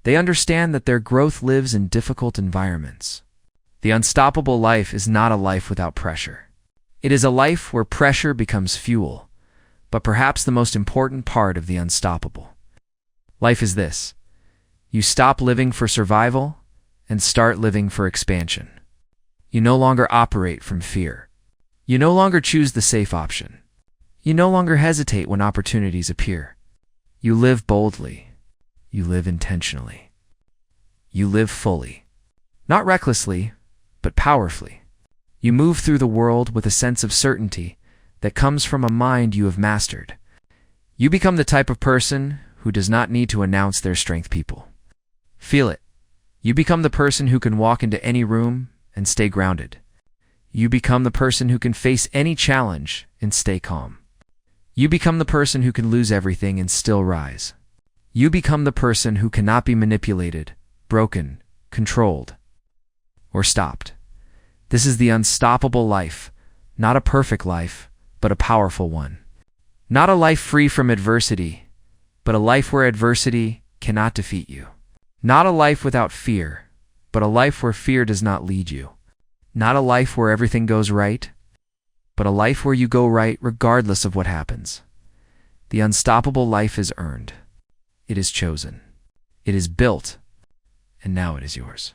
They understand that their growth lives in difficult environments. The unstoppable life is not a life without pressure. It is a life where pressure becomes fuel, but perhaps the most important part of the unstoppable life is this: you stop living for survival and start living for expansion. You no longer operate from fear. You no longer choose the safe option. You no longer hesitate when opportunities appear. You live boldly. You live intentionally. You live fully. Not recklessly, but powerfully. You move through the world with a sense of certainty that comes from a mind you have mastered. You become the type of person who does not need to announce their strength. People feel it. You become the person who can walk into any room and stay grounded. You become the person who can face any challenge and stay calm. You become the person who can lose everything and still rise. You become the person who cannot be manipulated, broken, controlled, or stopped. This is the unstoppable life, not a perfect life, but a powerful one. Not a life free from adversity, but a life where adversity cannot defeat you. Not a life without fear, but a life where fear does not lead you. Not a life where everything goes right, but a life where you go right regardless of what happens. The unstoppable life is earned. It is chosen. It is built, and now it is yours.